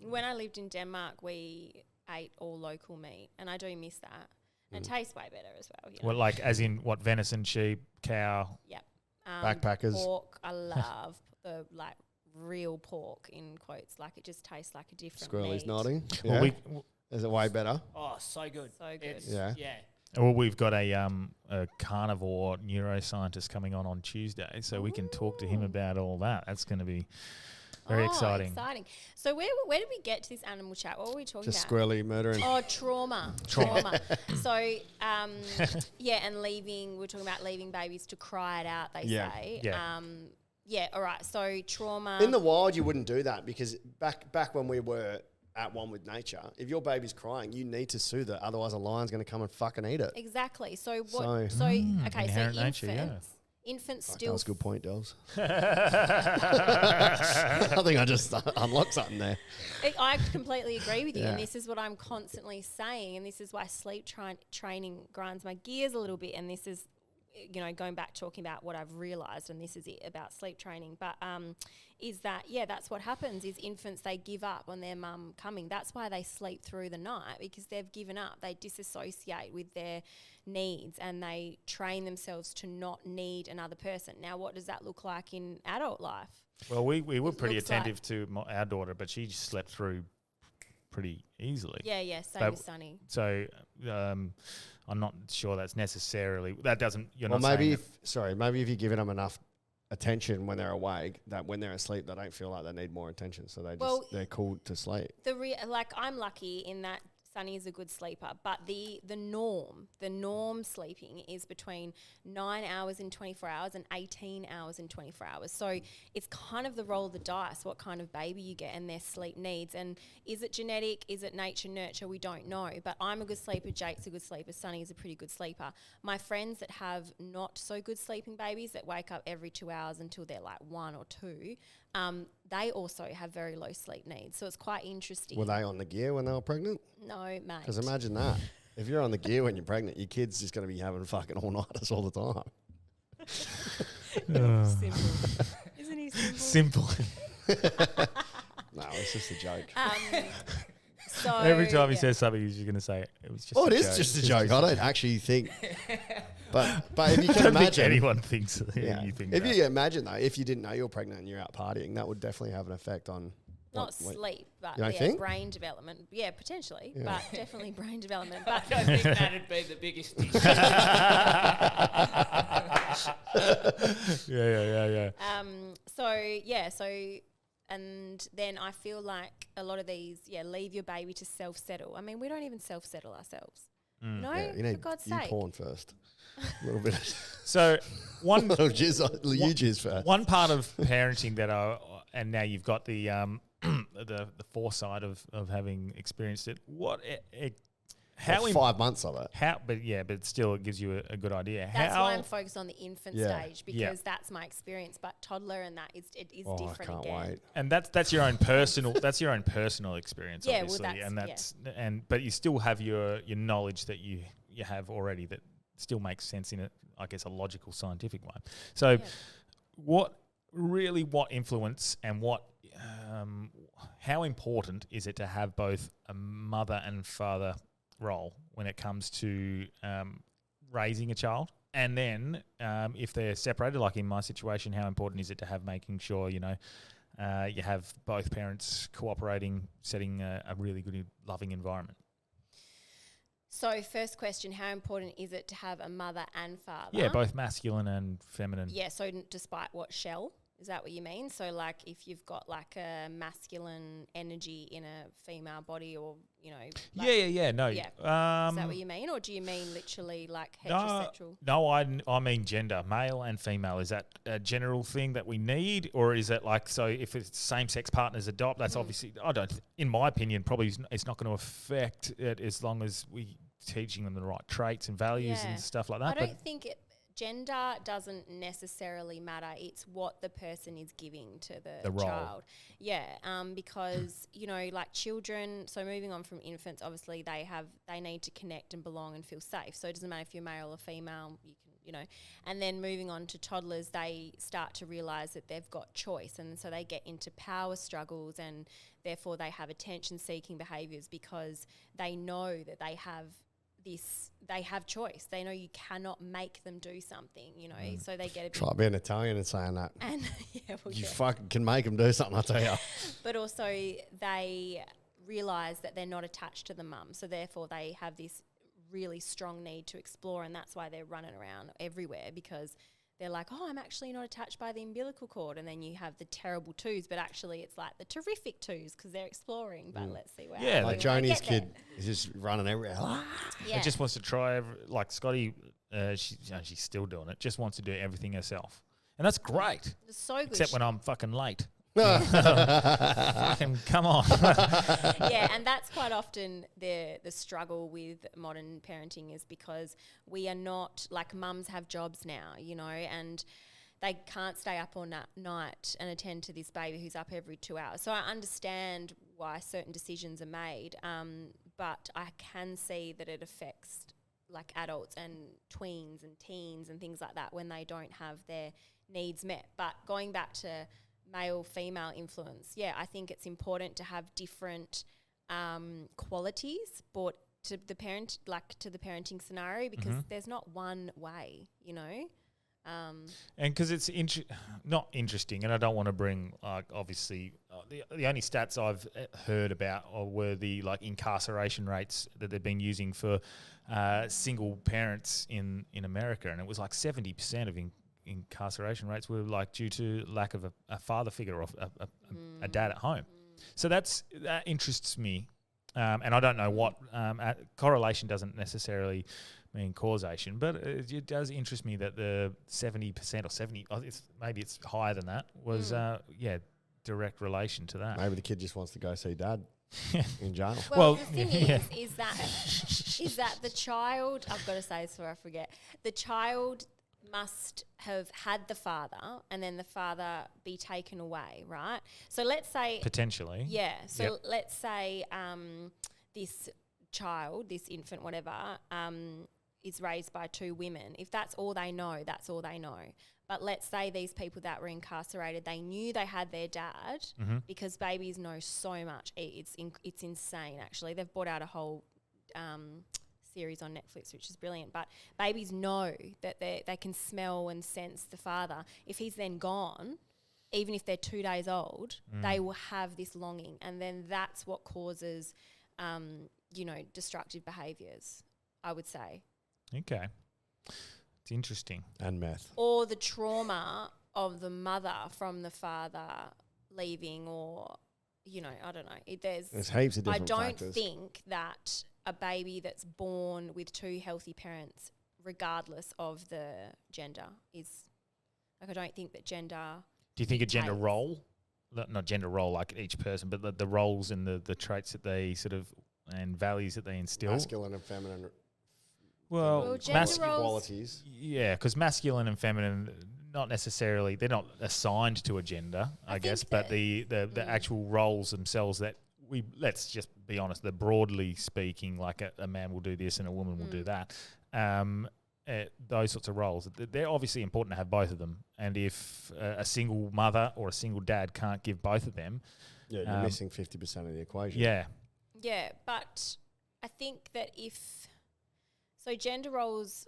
When I lived in Denmark, we ate all local meat, and I do miss that. And it tastes way better as well. Well, like as in what, venison, sheep, cow? Yep. Backpackers. Pork. I love the like real pork in quotes. Like it just tastes like a different Squirrely's meat. nodding. Well, Yeah. Is it way better? Oh, so good. So good. It's, Yeah. Well, we've got a carnivore neuroscientist coming on Tuesday, so we can talk to him about all that. That's going to be very exciting. So where did we get to this animal chat? What were we talking Just about? squirrely murdering. Oh, trauma. So, and leaving. We're talking about leaving babies to cry it out. They say. Yeah. All right. So trauma. In the wild, you wouldn't do that because back when we were at one with nature, if your baby's crying, you need to soothe it. Otherwise, a lion's going to come and fucking eat it. Exactly. So what? So- So okay. So Inherent infants. nature, Infants That still. was a good point, Dels. I think I just unlocked something there. I completely agree with you, Yeah. and this is what I'm constantly saying, and this is why sleep training grinds my gears a little bit, and this is, going back talking about what I've realised, and this is it about sleep training, but is that, that's what happens is infants, they give up on their mum coming. That's why they sleep through the night, because they've given up. They disassociate with their needs and they train themselves to not need another person. Now, what does that look like in adult life? Well, we were pretty looks attentive to our daughter, but she just slept through pretty easily. Yeah, same with Sunny. So I'm not sure that's necessarily, that doesn't, you're Well, not maybe saying maybe if you're giving them enough attention when they're awake, that when they're asleep, they don't feel like they need more attention. So they're called to sleep. I'm lucky in that Sunny is a good sleeper, but the norm sleeping is between 9 hours in 24 hours and 18 hours in 24 hours. So it's kind of the roll of the dice, what kind of baby you get and their sleep needs. And is it genetic? Is it nature, nurture? We don't know. But I'm a good sleeper. Jake's a good sleeper. Sunny is a pretty good sleeper. My friends that have not so good sleeping babies that wake up every 2 hours until they're like 1 or 2, they also have very low sleep needs. So it's quite interesting. Were they on the gear when they were pregnant? No, mate. Because imagine that. If you're on the gear when you're pregnant, your kid's just going to be having fucking all-nighters all the time. Simple. Isn't he simple? simple. No, it's just a joke. So Every time he says something, he's just going to say it was just Oh, a it joke. is just a It's joke. I don't actually think. But if you I can don't think imagine. anyone thinks that Yeah. you think If that. you imagine, though, if you didn't know you were pregnant and you're out partying, that would definitely have an effect on. not what- sleep, but You don't think? brain development. Yeah, potentially, Yeah. but definitely brain development. But I don't think that'd be the biggest issue. Yeah. And then I feel like a lot of these, leave your baby to self-settle. I mean, we don't even self-settle ourselves. No, Yeah, you for need God's you sake. porn first. A little bit. So one Little jizz, you jizz first. one part of parenting that and now you've got the the foresight of having experienced it. How Or 5 months of it. but still, it gives you a good idea. That's why I'm focused on the infant Yeah. stage because that's my experience. But toddler and that is Oh, different I can't again. wait. And that's your own personal experience, Yeah, well, obviously, that's- but you still have your knowledge that you have already that still makes sense in a logical scientific way. So, what influence and how important is it to have both a mother and father role when it comes to raising a child? And then if they're separated, like in my situation, how important is it to have making sure, you have both parents cooperating, setting a really good, loving environment? So first question, how important is it to have a mother and father? Yeah, both masculine and feminine. Yeah, so despite what shell? Is that what you mean? So like if you've got like a masculine energy in a female body or, Like No. Yeah. Is that what you mean? Or do you mean literally like heterosexual? No, I mean gender, male and female. Is that a general thing that we need? Or is it like, so if it's same-sex partners adopt, that's obviously, in my opinion, probably it's not going to affect it as long as we teaching them the right traits and values and stuff like that. I don't think gender doesn't necessarily matter. It's what the person is giving to the role. child. Yeah, because, like children, so moving on from infants, obviously they need to connect and belong and feel safe. So it doesn't matter if you're male or female, you can, and then moving on to toddlers, they start to realise that they've got choice. And so they get into power struggles and therefore they have attention-seeking behaviours because they know that they have choice. They know you cannot make them do something, so they get a bit... Try being Italian and saying that. And You fucking can make them do something, I'll tell you. But also they realise that they're not attached to the mum, so therefore they have this really strong need to explore, and that's why they're running around everywhere because they're like, I'm actually not attached by the umbilical cord. And then you have the terrible twos, but actually it's like the terrific twes because they're exploring. But let's see where. Yeah, like Joni's kid is just running everywhere. Yeah. It just wants to try, like Scotty, she's still doing it, just wants to do everything herself. And that's great. It's so good. Except when I'm fucking late. Fucking come on. Yeah, and that's quite often the struggle with modern parenting is because we are not, like mums have jobs now, and they can't stay up all night and attend to this baby who's up every 2 hours. So I understand why certain decisions are made, but I can see that it affects like adults and tweens and teens and things like that when they don't have their needs met. But going back to male-female influence, I think it's important to have different qualities brought to the parent, like to the parenting scenario, because there's not one way, And because it's not interesting, and I don't want to bring obviously the only stats I've heard about were the incarceration rates that they've been using for single parents in America, and it was like 70% of incarceration rates were due to lack of a father figure or a dad at home. So that interests me, and I don't know what correlation doesn't necessarily mean causation, but it does interest me that the 70% or 70, maybe it's higher than that, was direct relation to that. Maybe the kid just wants to go see dad in jail. Well, the thing is that the child, I've got to say this before I forget, the child must have had the father and then the father be taken away, right? So let's say... Potentially. Yeah. So let's say this child, this infant, whatever, is raised by two women. If that's all they know, that's all they know. But let's say these people that were incarcerated, they knew they had their dad because babies know so much. It's insane, actually. They've brought out a whole... series on Netflix, which is brilliant, but babies know that they can smell and sense the father. If he's then gone, even if they're 2 days old, they will have this longing, and then that's what causes destructive behaviours, I would say. Okay, it's interesting. And meth, or the trauma of the mother from the father leaving, or I don't know. There's heaps of different factors. I factors. don't think that a baby that's born with two healthy parents, regardless of the gender, I don't think that gender... Do you think a gender role, not gender role like each person, but the roles and the traits that they sort of and values that they instill. Masculine and feminine. Well, gender roles. qualities. Yeah, because masculine and feminine, not necessarily, they're not assigned to a gender, I guess, but the actual roles themselves that let's just be honest, they're broadly speaking, like a man will do this and a woman will do that. Those sorts of roles, they're obviously important to have both of them. And if a single mother or a single dad can't give both of them, you're missing 50% of the equation. Yeah. Yeah, but I think that so gender roles,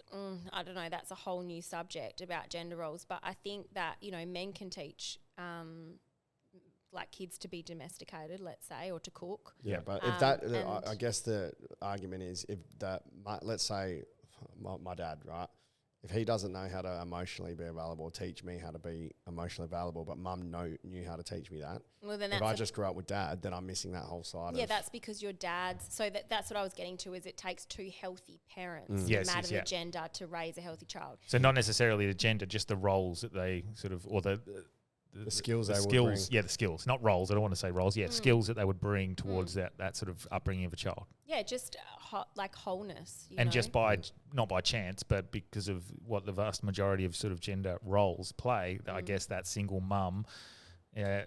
I don't know, that's a whole new subject about gender roles, but I think that, men can teach like kids to be domesticated, let's say, or to cook. Yeah, but if that, I guess the argument is if that, let's say my dad, right? If he doesn't know how to emotionally be available, teach me how to be emotionally available, but mum knew how to teach me that. Well, then if I just grew up with dad, then I'm missing that whole side. Yeah, that's because your dad's. So that's what I was getting to. Is it takes two healthy parents, no matter the gender, to raise a healthy child. So not necessarily the gender, just the roles that they sort of, or the skills the they skills, would bring. Yeah, the skills, not roles. I don't want to say roles. Yeah, skills that they would bring towards that sort of upbringing of a child. Yeah, just like wholeness. You and know? just not by chance, but because of what the vast majority of sort of gender roles play, I guess that single mum,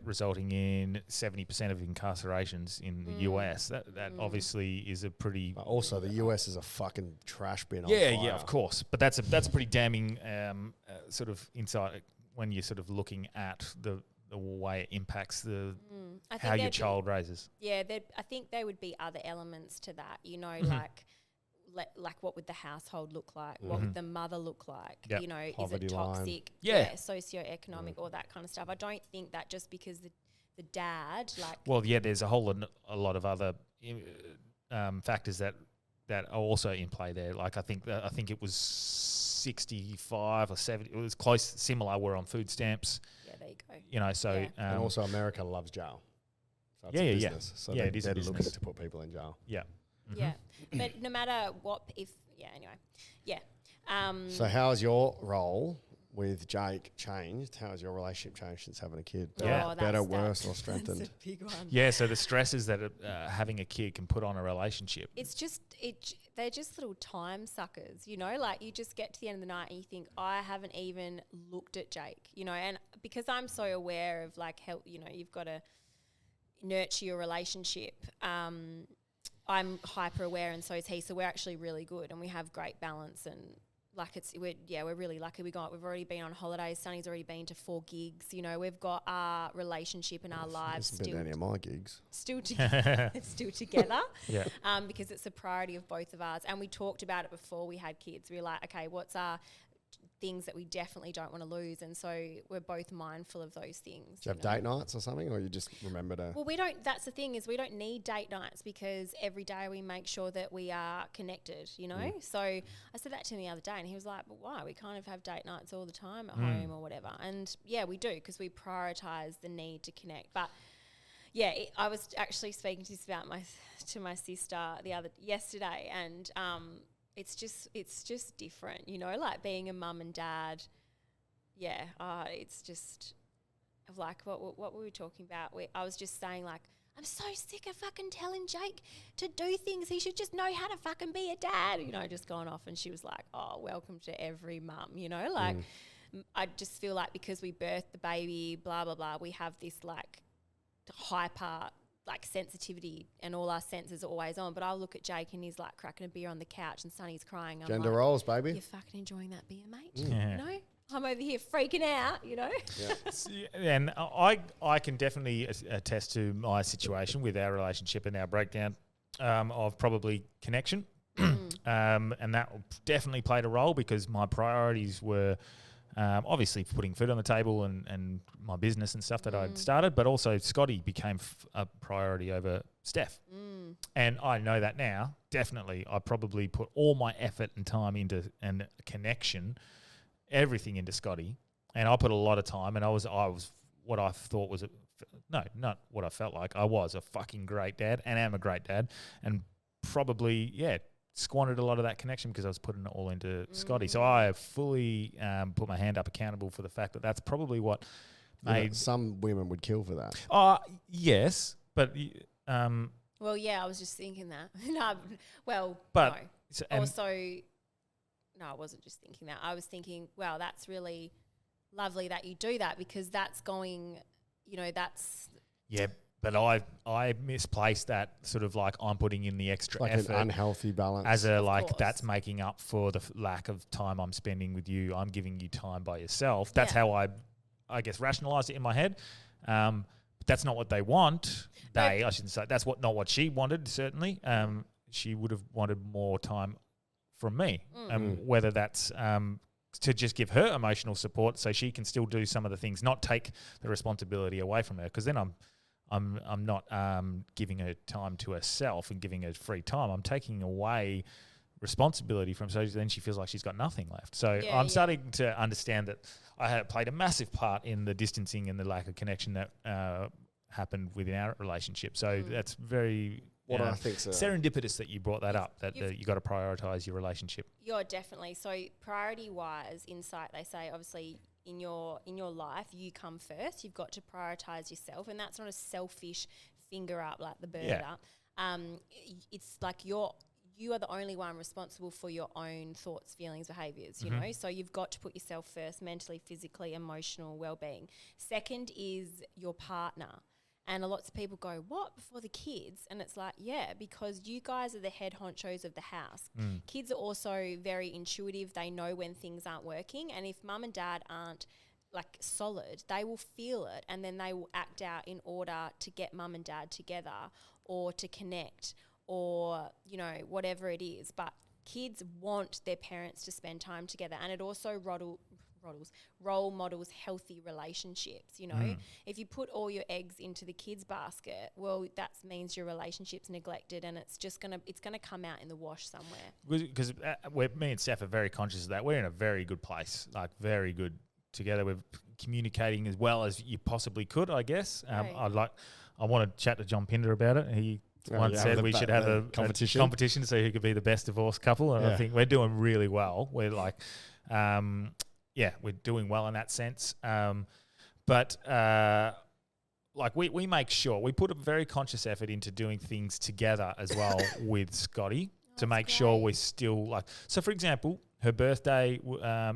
resulting in 70% of incarcerations in the US. That obviously is a pretty. But also, the US is a fucking trash bin. Yeah, on fire. yeah, of course. But that's a pretty damning sort of insight when you're sort of looking at the way it impacts how your child raises. Yeah, I think there would be other elements to that. Like what would the household look like? What would the mother look like? Yep. Poverty is it toxic? Yeah. Socioeconomic, all that kind of stuff. I don't think that just because the dad there's a lot of other factors that are also in play there. Like I think it was 65 or 70. It was similar. We're on food stamps. Yeah, there you go. So and also America loves jail. So it's a business. So it is a business. Looking to put people in jail. Yeah. Mm-hmm. Yeah, but no matter what, So how's your role with Jake changed? How has your relationship changed since having a kid? Better, worse, or strengthened? That's a big one. Yeah, so the stresses that having a kid can put on a relationship. It's just they're just little time suckers, Like you just get to the end of the night and you think, I haven't even looked at Jake, and because I'm so aware of like help, you've got to nurture your relationship. I'm hyper aware and so is he. So we're actually really good and we have great balance and we're really lucky. We've already been on holidays. Sonny's already been to 4 gigs. We've got our relationship and our lives still. Been any of my gigs. Still together. Yeah. Because it's a priority of both of ours. And we talked about it before we had kids. We were like, okay, what's our things that we definitely don't want to lose, and so we're both mindful of those things. Do you have date nights or something, or you just remember to? Well, we don't. That's the thing is we don't need date nights because every day we make sure that we are connected. So I said that to him the other day, and he was like, "But why? We kind of have date nights all the time at home or whatever." And yeah, we do because we prioritize the need to connect. But yeah, I was actually speaking about to my sister yesterday, and it's just different, like being a mum and dad. Yeah, it's just like what we were talking about. I was just saying like, I'm so sick of fucking telling Jake to do things. He should just know how to fucking be a dad, just going off. And she was like, oh, welcome to every mum, like I just feel like because we birthed the baby, blah, blah, blah, we have this like hyper like sensitivity and all our senses are always on. But I'll look at Jake and he's like cracking a beer on the couch and Sonny's crying. I'm Gender like, roles, baby. You're fucking enjoying that beer, mate. Yeah. I'm over here freaking out, Yeah. And I can definitely attest to my situation with our relationship and our breakdown of probably connection. And that definitely played a role because my priorities were obviously putting food on the table and my business and stuff that I'd started, but also Scotty became a priority over Steph. And I know that now, definitely. I probably put all my effort and time into and connection, everything into Scotty. And I put a lot of time and I was what I thought was not what I felt like. I was a fucking great dad and am a great dad and probably, squandered a lot of that connection because I was putting it all into Scotty. So I fully put my hand up accountable for the fact that that's probably what made... some women would kill for that. Yes, but... well, Well, yeah, I was just thinking that. No, well, But no. so- and- Also, no, I wasn't just thinking that. I was thinking, wow, that's really lovely that you do that, because that's going, that's Yeah, but I misplaced that sort of like I'm putting in the extra Like effort an unhealthy balance. as a course. that's making up for the lack of time I'm spending with you. I'm giving you time by yourself. That's Yeah. how I guess rationalized it in my head. But that's not what they want. I shouldn't say that's not what she wanted. Certainly, she would have wanted more time from me. Whether that's to just give her emotional support so she can still do some of the things, not take the responsibility away from her. Because then I'm not giving her time to herself and giving her free time. I'm taking away responsibility from, so then she feels like she's got nothing left. So I'm starting to understand that I had played a massive part in the distancing and the lack of connection that happened within our relationship. So that's very I think so. serendipitous that you brought that up, that you got to prioritize your relationship. You're definitely. So priority-wise, insight, they say, obviously, in your life, you come first. You've got to prioritize yourself, and that's not a selfish finger up like the bird up. It's like you are the only one responsible for your own thoughts, feelings, behaviors, you know? So you've got to put yourself first, mentally, physically, emotional well-being. Second is your partner. And lots of people go, what, before the kids? And it's like, yeah, because you guys are the head honchos of the house. Kids are also very intuitive. They know when things aren't working. And if mum and dad aren't like solid, they will feel it, and then they will act out in order to get mum and dad together or to connect or, whatever it is. But kids want their parents to spend time together. And it also role models healthy relationships. If you put all your eggs into the kids basket, well, that means your relationship's neglected, and it's gonna come out in the wash somewhere. Because me and Steph are very conscious of that. We're in a very good place, like very good together. We're communicating as well as you possibly could, I guess. I want to chat to John Pinder about it. He once said we should have a competition to see who could be the best divorced couple, and I think we're doing really well. We're like, we're doing well in that sense. But we make sure we put a very conscious effort into doing things together as well with Scotty to make sure we're still so for example, her birthday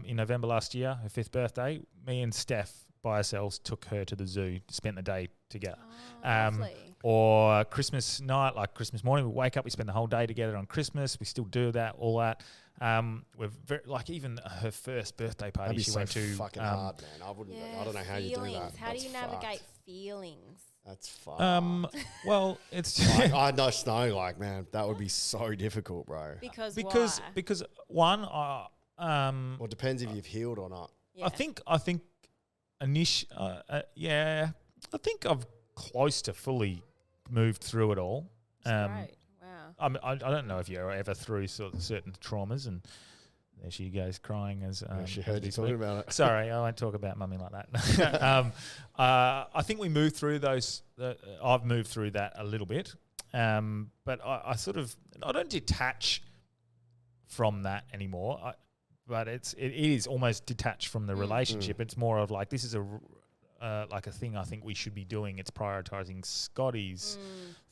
in November last year, her 5th birthday, me and Steph by ourselves took her to the zoo, spent the day together. Lovely. Or Christmas night, like Christmas morning, we wake up, we spend the whole day together on Christmas. We still do that, all that. We're very, even her first birthday party That'd be she so went to. fucking hard, man. I don't know how you do that. How do you navigate feelings? That's fucked. Well, it's I know, man, that would be so difficult, bro. Because one, Well, it depends if you've healed or not. Yeah. I think I think I've close to fully moved through it all. That's great. Wow. I don't know if you're ever through certain traumas, and there she goes crying as She heard you talking about it. Sorry, I won't talk about mummy like that. I think we moved through those. I've moved through that a little bit, but I don't detach from that anymore. But it is almost detached from the relationship. It's more of like, this is a thing I think we should be doing. It's prioritizing Scotty's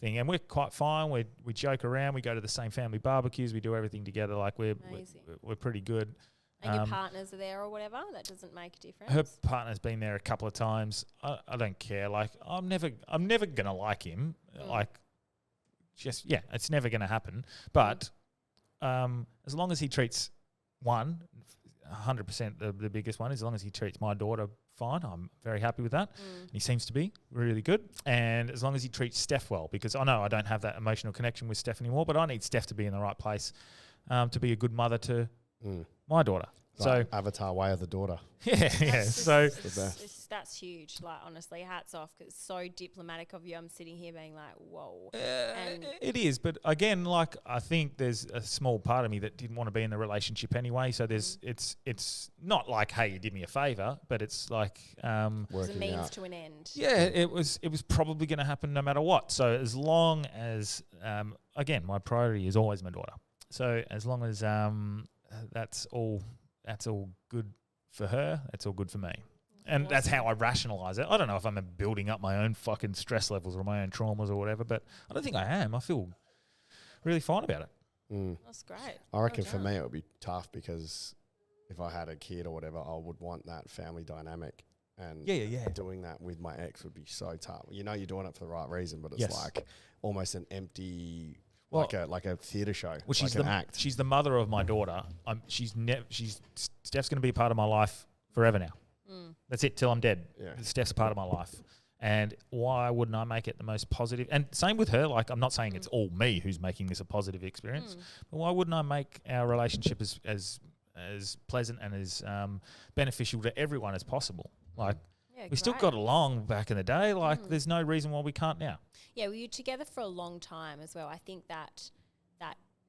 thing, and we're quite fine. We joke around. We go to the same family barbecues. We do everything together. Like we're pretty good. And your partners are there or whatever. That doesn't make a difference. Her partner's been there a couple of times. I don't care. Like I'm never gonna like him. It's never gonna happen. But as long as he treats 100% the biggest one, as long as he treats my daughter fine, I'm very happy with that. He seems to be really good. And as long as he treats Steph well, because I know I don't have that emotional connection with Steph anymore, but I need Steph to be in the right place to be a good mother to my daughter. Like so Avatar way of the daughter. That's huge. Like, honestly, hats off, because it's so diplomatic of you. I'm sitting here being like, whoa. It is, but again, I think there's a small part of me that didn't want to be in the relationship anyway. So it's not like, hey, you did me a favor, but it's like it's a means to an end. Yeah, it was probably going to happen no matter what. So as long as again, my priority is always my daughter. So as long as that's all good for her, that's all good for me. And that's how I rationalize it. I don't know if I'm building up my own fucking stress levels or my own traumas or whatever, but I don't think I am. I feel really fine about it. That's great. I reckon for me it would be tough because if I had a kid or whatever, I would want that family dynamic. And doing that with my ex would be so tough. You know you're doing it for the right reason, but it's like almost an empty, like a theatre show. Well, she's an act. She's the mother of my daughter. Steph's going to be a part of my life forever now. That's it till I'm dead. Yeah. Steph's a part of my life. And why wouldn't I make it the most positive? And same with her. Like, I'm not saying it's all me who's making this a positive experience, but why wouldn't I make our relationship as pleasant and as beneficial to everyone as possible? Like, we still got along back in the day. Like, there's no reason why we can't now. Yeah, well, you're together for a long time as well. I think that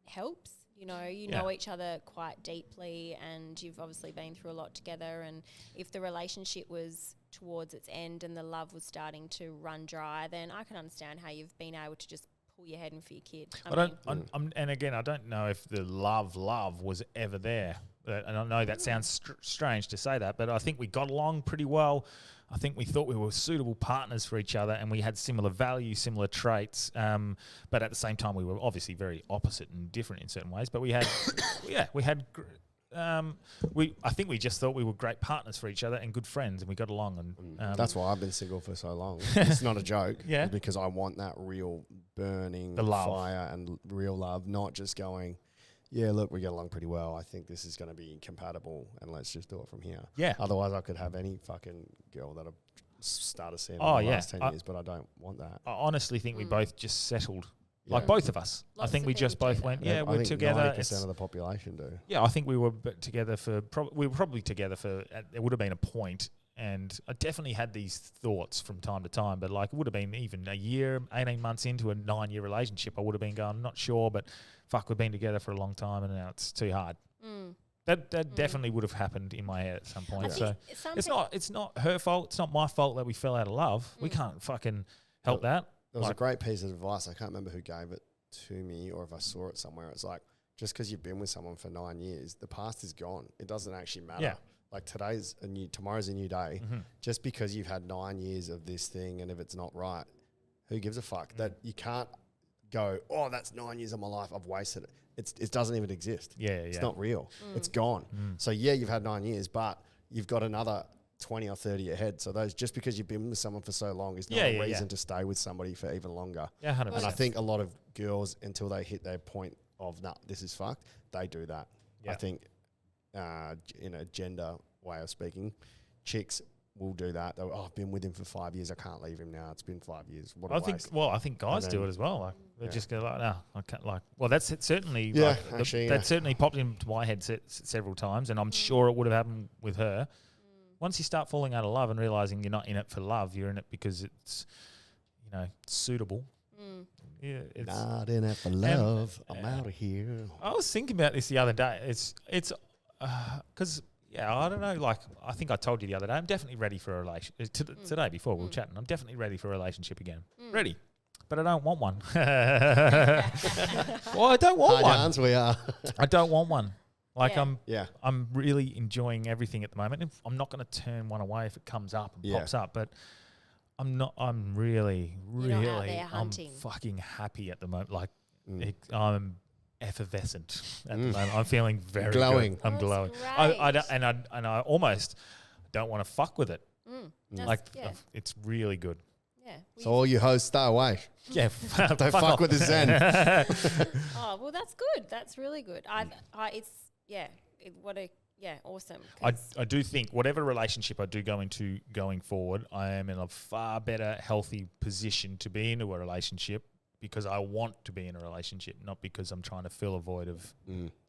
helps. You know each other quite deeply, and you've obviously been through a lot together. And if the relationship was towards its end and the love was starting to run dry, then I can understand how you've been able to just pull your head in for your kid. And again, I don't know if the love was ever there. And I know that sounds strange to say that, but I think we got along pretty well. I think we thought we were suitable partners for each other, and we had similar values, similar traits. But at the same time, we were obviously very opposite and different in certain ways. But we had, I think we just thought we were great partners for each other and good friends, and we got along. And that's why I've been single for so long. It's not a joke. It's because I want that real burning fire and real love, not just going, yeah, look, we get along pretty well. I think this is going to be compatible, and let's just do it from here. Yeah. Otherwise, I could have any fucking girl that I've started seeing in the last 10 years, but I don't want that. I honestly think we both just settled, like both of us. Lots I think we just both went, we're together. 90% of the population do. Yeah, I think we were together for, we were probably together for, it would have been a point, and I definitely had these thoughts from time to time, but like it would have been even a year, 18 months into a 9-year relationship, I would have been going, I'm not sure, but fuck, we've been together for a long time and now it's too hard. That definitely would have happened in my head at some point. So it's not her fault. It's not my fault that we fell out of love. We can't fucking help that. There was a great piece of advice. I can't remember who gave it to me or if I saw it somewhere. It's like, just because you've been with someone for 9 years, the past is gone. It doesn't actually matter. Yeah. Like tomorrow's a new day. Just because you've had 9 years of this thing, and if it's not right, who gives a fuck? That you can't go, oh, that's 9 years of my life, I've wasted it. It doesn't even exist. It's not real. It's gone. So you've had 9 years, but you've got another 20 or 30 ahead. So those, just because you've been with someone for so long is not a reason to stay with somebody for even longer. Yeah, 100%. And I think a lot of girls, until they hit their point of, nah, this is fucked, they do that. I think in a gender way of speaking, chicks will do that. They'll, I've been with him for 5 years. I can't leave him now. It's been 5 years. What a waste. I think guys do it as well. Like they just go like, no, I can't. Like, well, that's it, certainly. That certainly popped into my head several times, and I'm sure it would have happened with her. Once you start falling out of love and realizing you're not in it for love, you're in it because it's, suitable. Yeah, it's not in it for love. I'm out of here. I was thinking about this the other day. It's because. Yeah, I don't know. Like, I think I told you the other day, I'm definitely ready for a relationship. Today, before we were chatting, I'm definitely ready for a relationship again. Ready. But I don't want one. Well, I don't want one. We are. I don't want one. Like, I'm really enjoying everything at the moment. I'm not going to turn one away if it comes up and pops up. But I'm really, I'm fucking happy at the moment. Like, I'm effervescent at the moment. I'm feeling very glowing. Good. I'm glowing. I almost don't want to fuck with it. It's really good. Yeah. So all you hosts, stay away. Yeah, don't fuck with the Zen. Oh well, that's good. That's really good. Awesome. I do think whatever relationship I do go into going forward, I am in a far better, healthy position to be into a relationship. Because I want to be in a relationship, not because I'm trying to fill a void of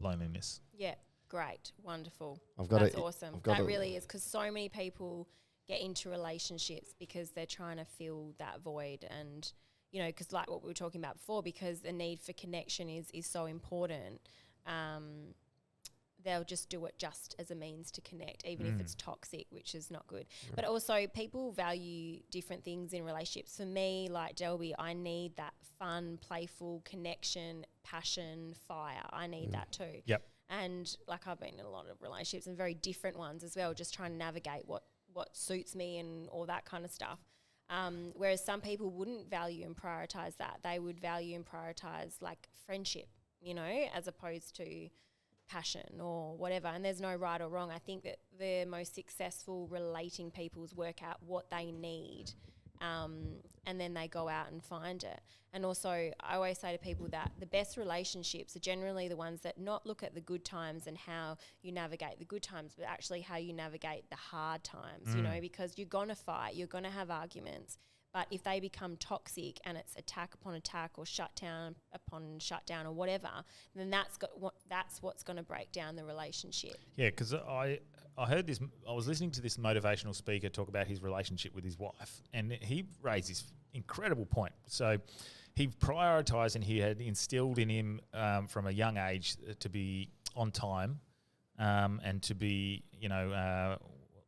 loneliness. Yeah, great, wonderful. That's awesome. That really is, because so many people get into relationships because they're trying to fill that void, and because like what we were talking about before, because the need for connection is so important. They'll just do it just as a means to connect, even if it's toxic, which is not good. Right. But also people value different things in relationships. For me, like Delby, I need that fun, playful connection, passion, fire. I need that too. Yep. And like I've been in a lot of relationships and very different ones as well, just trying to navigate what what suits me and all that kind of stuff. Whereas some people wouldn't value and prioritize that. They would value and prioritize like friendship, you know, as opposed to passion or whatever. And there's no right or wrong. I think that the most successful relating peoples work out what they need, and then they go out and find it. And also, I always say to people that the best relationships are generally the ones that not look at the good times and how you navigate the good times, but actually how you navigate the hard times, you know, because you're going to fight, you're going to have arguments. But if they become toxic and it's attack upon attack or shutdown upon shutdown or whatever, then that's what's going to break down the relationship. Yeah, because I heard this. I was listening to this motivational speaker talk about his relationship with his wife, and he raised this incredible point. So he prioritised and he had instilled in him from a young age to be on time and to be, you know,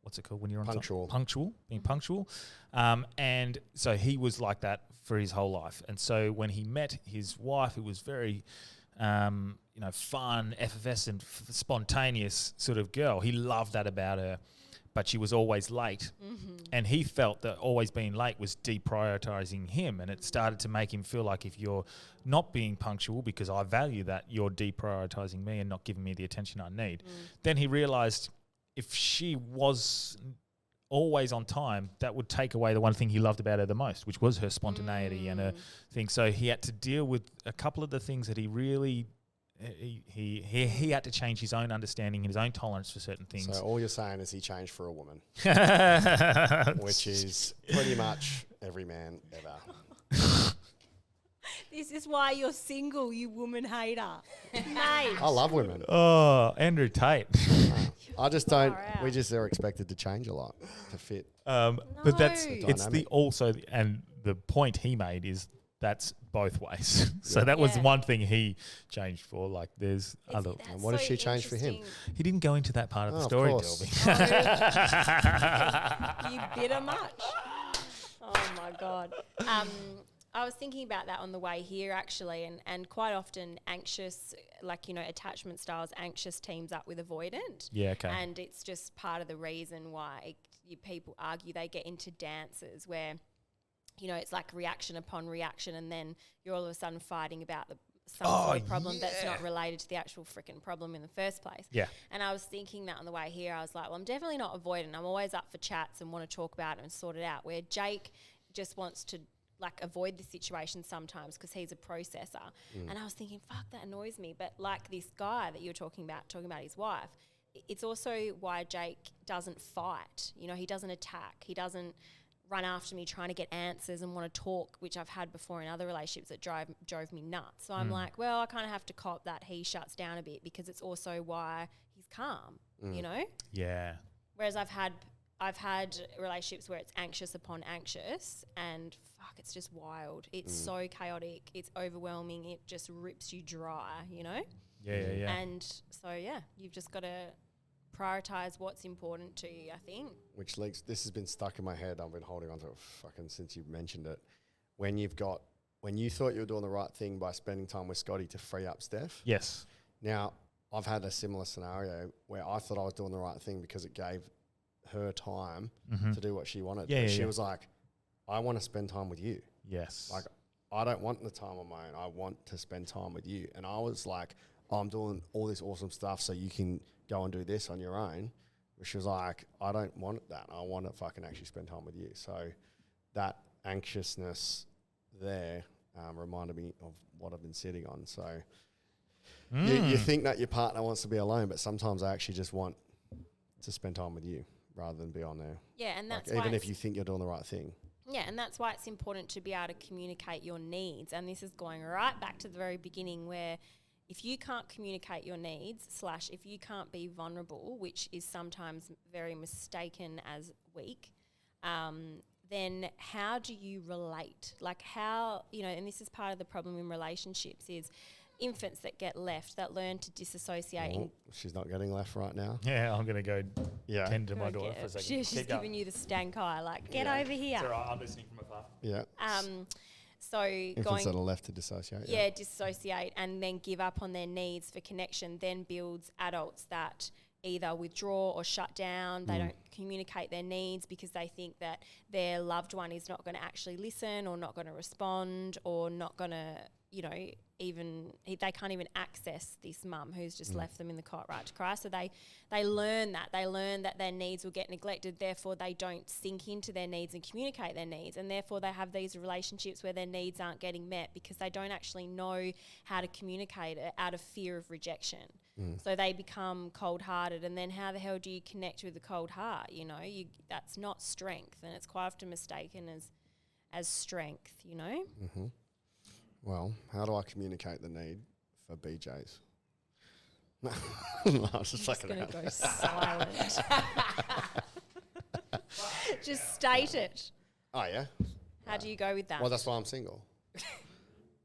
what's it called when you're on Punctual. Punctual, being punctual. And so he was like that for his whole life. And so when he met his wife, who was very, you know, fun, effervescent, spontaneous sort of girl, he loved that about her. But she was always late. Mm-hmm. And he felt that always being late was deprioritizing him. And it started to make him feel like if you're not being punctual, because I value that, you're deprioritizing me and not giving me the attention I need. Then he realized if she was always on time, that would take away the one thing he loved about her the most, which was her spontaneity and her thing. So he had to deal with a couple of the things that he really... He had to change his own understanding and his own tolerance for certain things. So all you're saying is he changed for a woman, which is pretty much every man ever. This is why you're single, you woman hater. Mate. I love women. Oh, Andrew Tate. I just don't. We just are expected to change a lot to fit. But that's The it's the dynamic. also and the point he made is that's both ways. So that was one thing he changed for. Like there's other. And what did she change for him? He didn't go into that part of the story, of course. Delby. You bitter much? Oh my God. I was thinking about that on the way here actually, and quite often anxious, like, you know, attachment styles, anxious teams up with avoidant. Yeah, okay. And it's just part of the reason why people argue. They get into dances where, you know, it's like reaction upon reaction, and then you're all of a sudden fighting about some sort of problem that's not related to the actual freaking problem in the first place. Yeah. And I was thinking that on the way here, I was like, well, I'm definitely not avoidant. I'm always up for chats and want to talk about it and sort it out, where Jake just wants to like avoid the situation sometimes because he's a processor. And I was thinking, fuck, that annoys me. But like this guy that you're talking about his wife, it's also why Jake doesn't fight. You know, he doesn't attack. He doesn't run after me trying to get answers and want to talk, which I've had before in other relationships that drove me nuts. So I'm like, well, I kind of have to cop that he shuts down a bit, because it's also why he's calm, you know? Yeah. Whereas I've had relationships where it's anxious upon anxious, and fuck, it's just wild. It's so chaotic. It's overwhelming. It just rips you dry, you know? Yeah. And so, you've just got to prioritize what's important to you, I think. Which links, this has been stuck in my head. I've been holding on to it fucking since you've mentioned it. When you thought you were doing the right thing by spending time with Scotty to free up Steph. Yes. Now, I've had a similar scenario where I thought I was doing the right thing because it gave her time to do what she wanted. Yeah, she was like, I want to spend time with you. Yes. Like, I don't want the time on my own. I want to spend time with you. And I was like, oh, I'm doing all this awesome stuff so you can go and do this on your own. But she was like, I don't want that. I want to fucking actually spend time with you. So that anxiousness there reminded me of what I've been sitting on. So you think that your partner wants to be alone, but sometimes I actually just want to spend time with you rather than be on there. Yeah, and that's like, why even if you think you're doing the right thing. Yeah, and that's why it's important to be able to communicate your needs. And this is going right back to the very beginning, where if you can't communicate your needs / if you can't be vulnerable, which is sometimes very mistaken as weak, then how do you relate? Like how, you know, and this is part of the problem in relationships is infants that get left, that learn to disassociate. Oh, she's not getting left right now. Yeah, I'm going to go tend to my Go daughter get for a it. second. She's Keep going. giving you the stank eye, like, get over here. It's all right, I'm listening from afar. Yeah. So Infants going that are left to dissociate. dissociate and then give up on their needs for connection then builds adults that either withdraw or shut down. They don't communicate their needs because they think that their loved one is not going to actually listen or not going to respond or not going to, they can't even access this mum who's just left them in the cot right to cry. So they learn that. They learn that their needs will get neglected, therefore they don't sink into their needs and communicate their needs, and therefore they have these relationships where their needs aren't getting met because they don't actually know how to communicate it out of fear of rejection. So they become cold-hearted, and then how the hell do you connect with a cold heart? That's not strength, and it's quite often mistaken as strength, Mm-hmm. Well, how do I communicate the need for BJs? No, I was just fucking going around. to go silent. Just state it. Oh, yeah? How do you go with that? Well, that's why I'm single.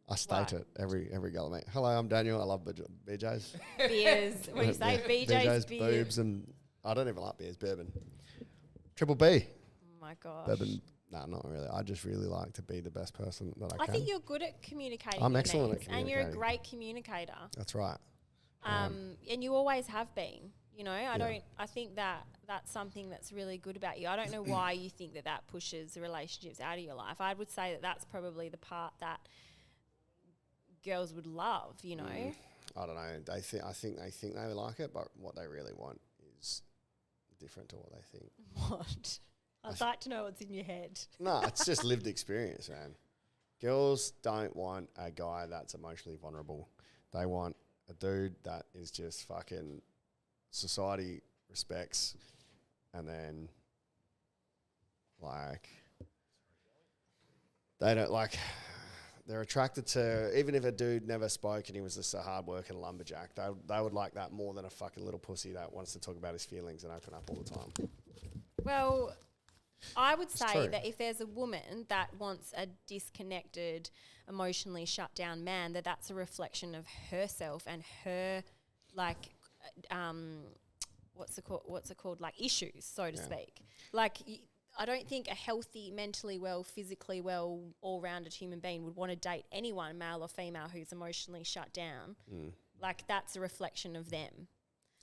I state it every go. Mate. Hello, I'm Daniel. I love BJs. Beers. What do you say? BJ's beers. Boobs, and I don't even like beers. Bourbon. Triple B. Oh my gosh. Bourbon. No, not really. I just really like to be the best person that I can. I think you're good at communicating. I'm your excellent at needs, and you're a communicating. great communicator. That's right. And you always have been. I think that's something that's really good about you. I don't know why you think that pushes the relationships out of your life. I would say that that's probably the part that girls would love, I don't know. I think they think they like it, but what they really want is different to what they think. What? I'd like to know what's in your head. No, it's just lived experience, man. Girls don't want a guy that's emotionally vulnerable. They want a dude that is just fucking society respects, and then they don't they're attracted to, even if a dude never spoke and he was just a hard-working lumberjack, they would like that more than a fucking little pussy that wants to talk about his feelings and open up all the time. Well, I would say true. that if there's a woman that wants a disconnected, emotionally shut down man, that's a reflection of herself and her, what's it called, issues, so to speak. I don't think a healthy, mentally well, physically well, all-rounded human being would want to date anyone, male or female, who's emotionally shut down. That's a reflection of them.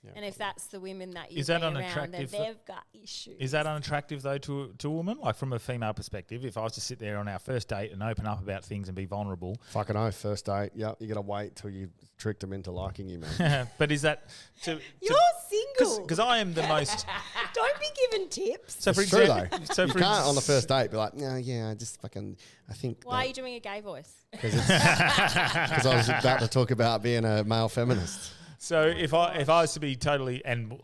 Yeah. And if that's the women that you Is that around, then unattractive they've got issues. Is that unattractive though to a woman? Like from a female perspective, if I was to sit there on our first date and open up about things and be vulnerable, Fucking oath, first date. Yep, you got to wait till you tricked them into liking you, man. but is that You're single. Because I am the most. Don't be giving tips. So for It's true, example, though. You can't on the first date be like, no, yeah, I think. Why are you doing a gay voice? Because I was about to talk about being a male feminist. So if I was to be totally and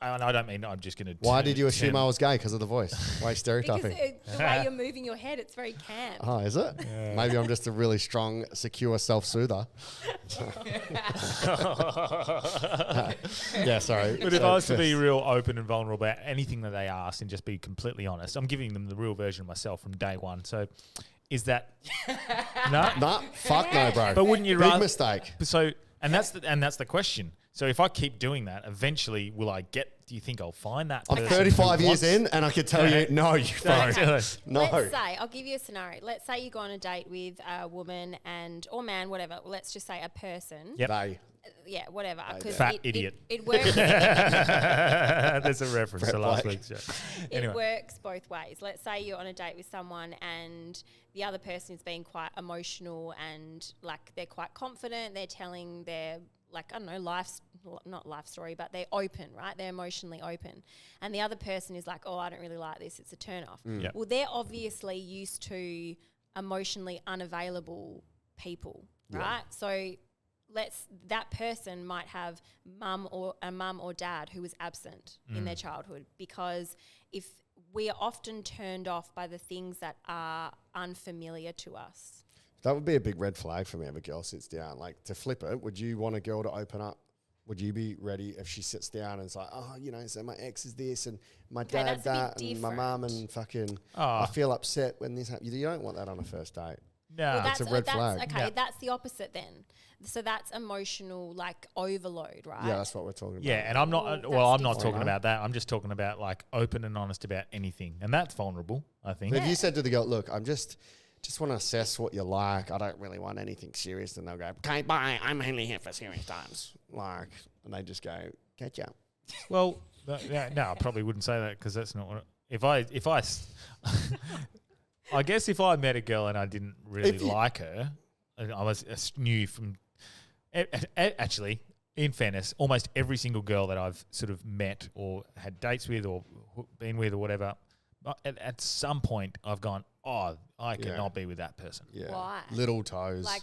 I don't mean I'm just going to. Why did you assume I was gay? Because of the voice? Why are you Because stereotyping? the way you're moving your head, it's very camp. Oh, is it? Yeah. Maybe I'm just a really strong, secure self-soother. Yeah, sorry. But if I was to be real open and vulnerable about anything that they ask and just be completely honest, I'm giving them the real version of myself from day one. So is that no? Nah, fuck no, bro. But wouldn't you Big rather? mistake. So and that's the question. So if I keep doing that, eventually will I get? Do you think I'll find that? I'm person 35 who years wants- in, and I can tell you, no, you Don't won't. do it. No. Let's say, I'll give you a scenario. Let's say you go on a date with a woman or man, whatever. Let's just say a person. Yep. They. Yeah, whatever. 'Cause Fat idiot. It works. There's a reference to last week's show. It works both ways. Let's say you're on a date with someone and the other person is being quite emotional and they're quite confident. They're telling their not life story, but they're open, right? They're emotionally open. And the other person is like, oh, I don't really like this. It's a turn off. Yep. Well, they're obviously used to emotionally unavailable people, right? So that person might have a mum or dad who was absent in their childhood, because if we are often turned off by the things that are unfamiliar to us. That would be a big red flag for me if a girl sits down. To flip it, would you want a girl to open up? Would you be ready if she sits down and it's like, oh, so my ex is this and my dad that and my mum and fucking, I feel upset when this happens. You don't want that on a first date. No, Well, it's a red flag. Okay, Yeah. that's the opposite then. So that's emotional overload, right? Yeah, that's what we're talking about. Yeah, and I'm not. Well, Well, that's I'm not different. talking about that. I'm just talking about open and honest about anything, and that's vulnerable. I think. But if you said to the girl, look, I'm just want to assess what you like. I don't really want anything serious. Then they'll go, okay, bye. I'm only here for serious times. And they just go, catch up. Well, no, I probably wouldn't say that because that's not what. I guess if I met a girl and I didn't really like her, and I knew from. Actually, in fairness, almost every single girl that I've sort of met or had dates with or been with or whatever, at some point I've gone, oh, I cannot be with that person. Yeah. Why? Little toes. Like,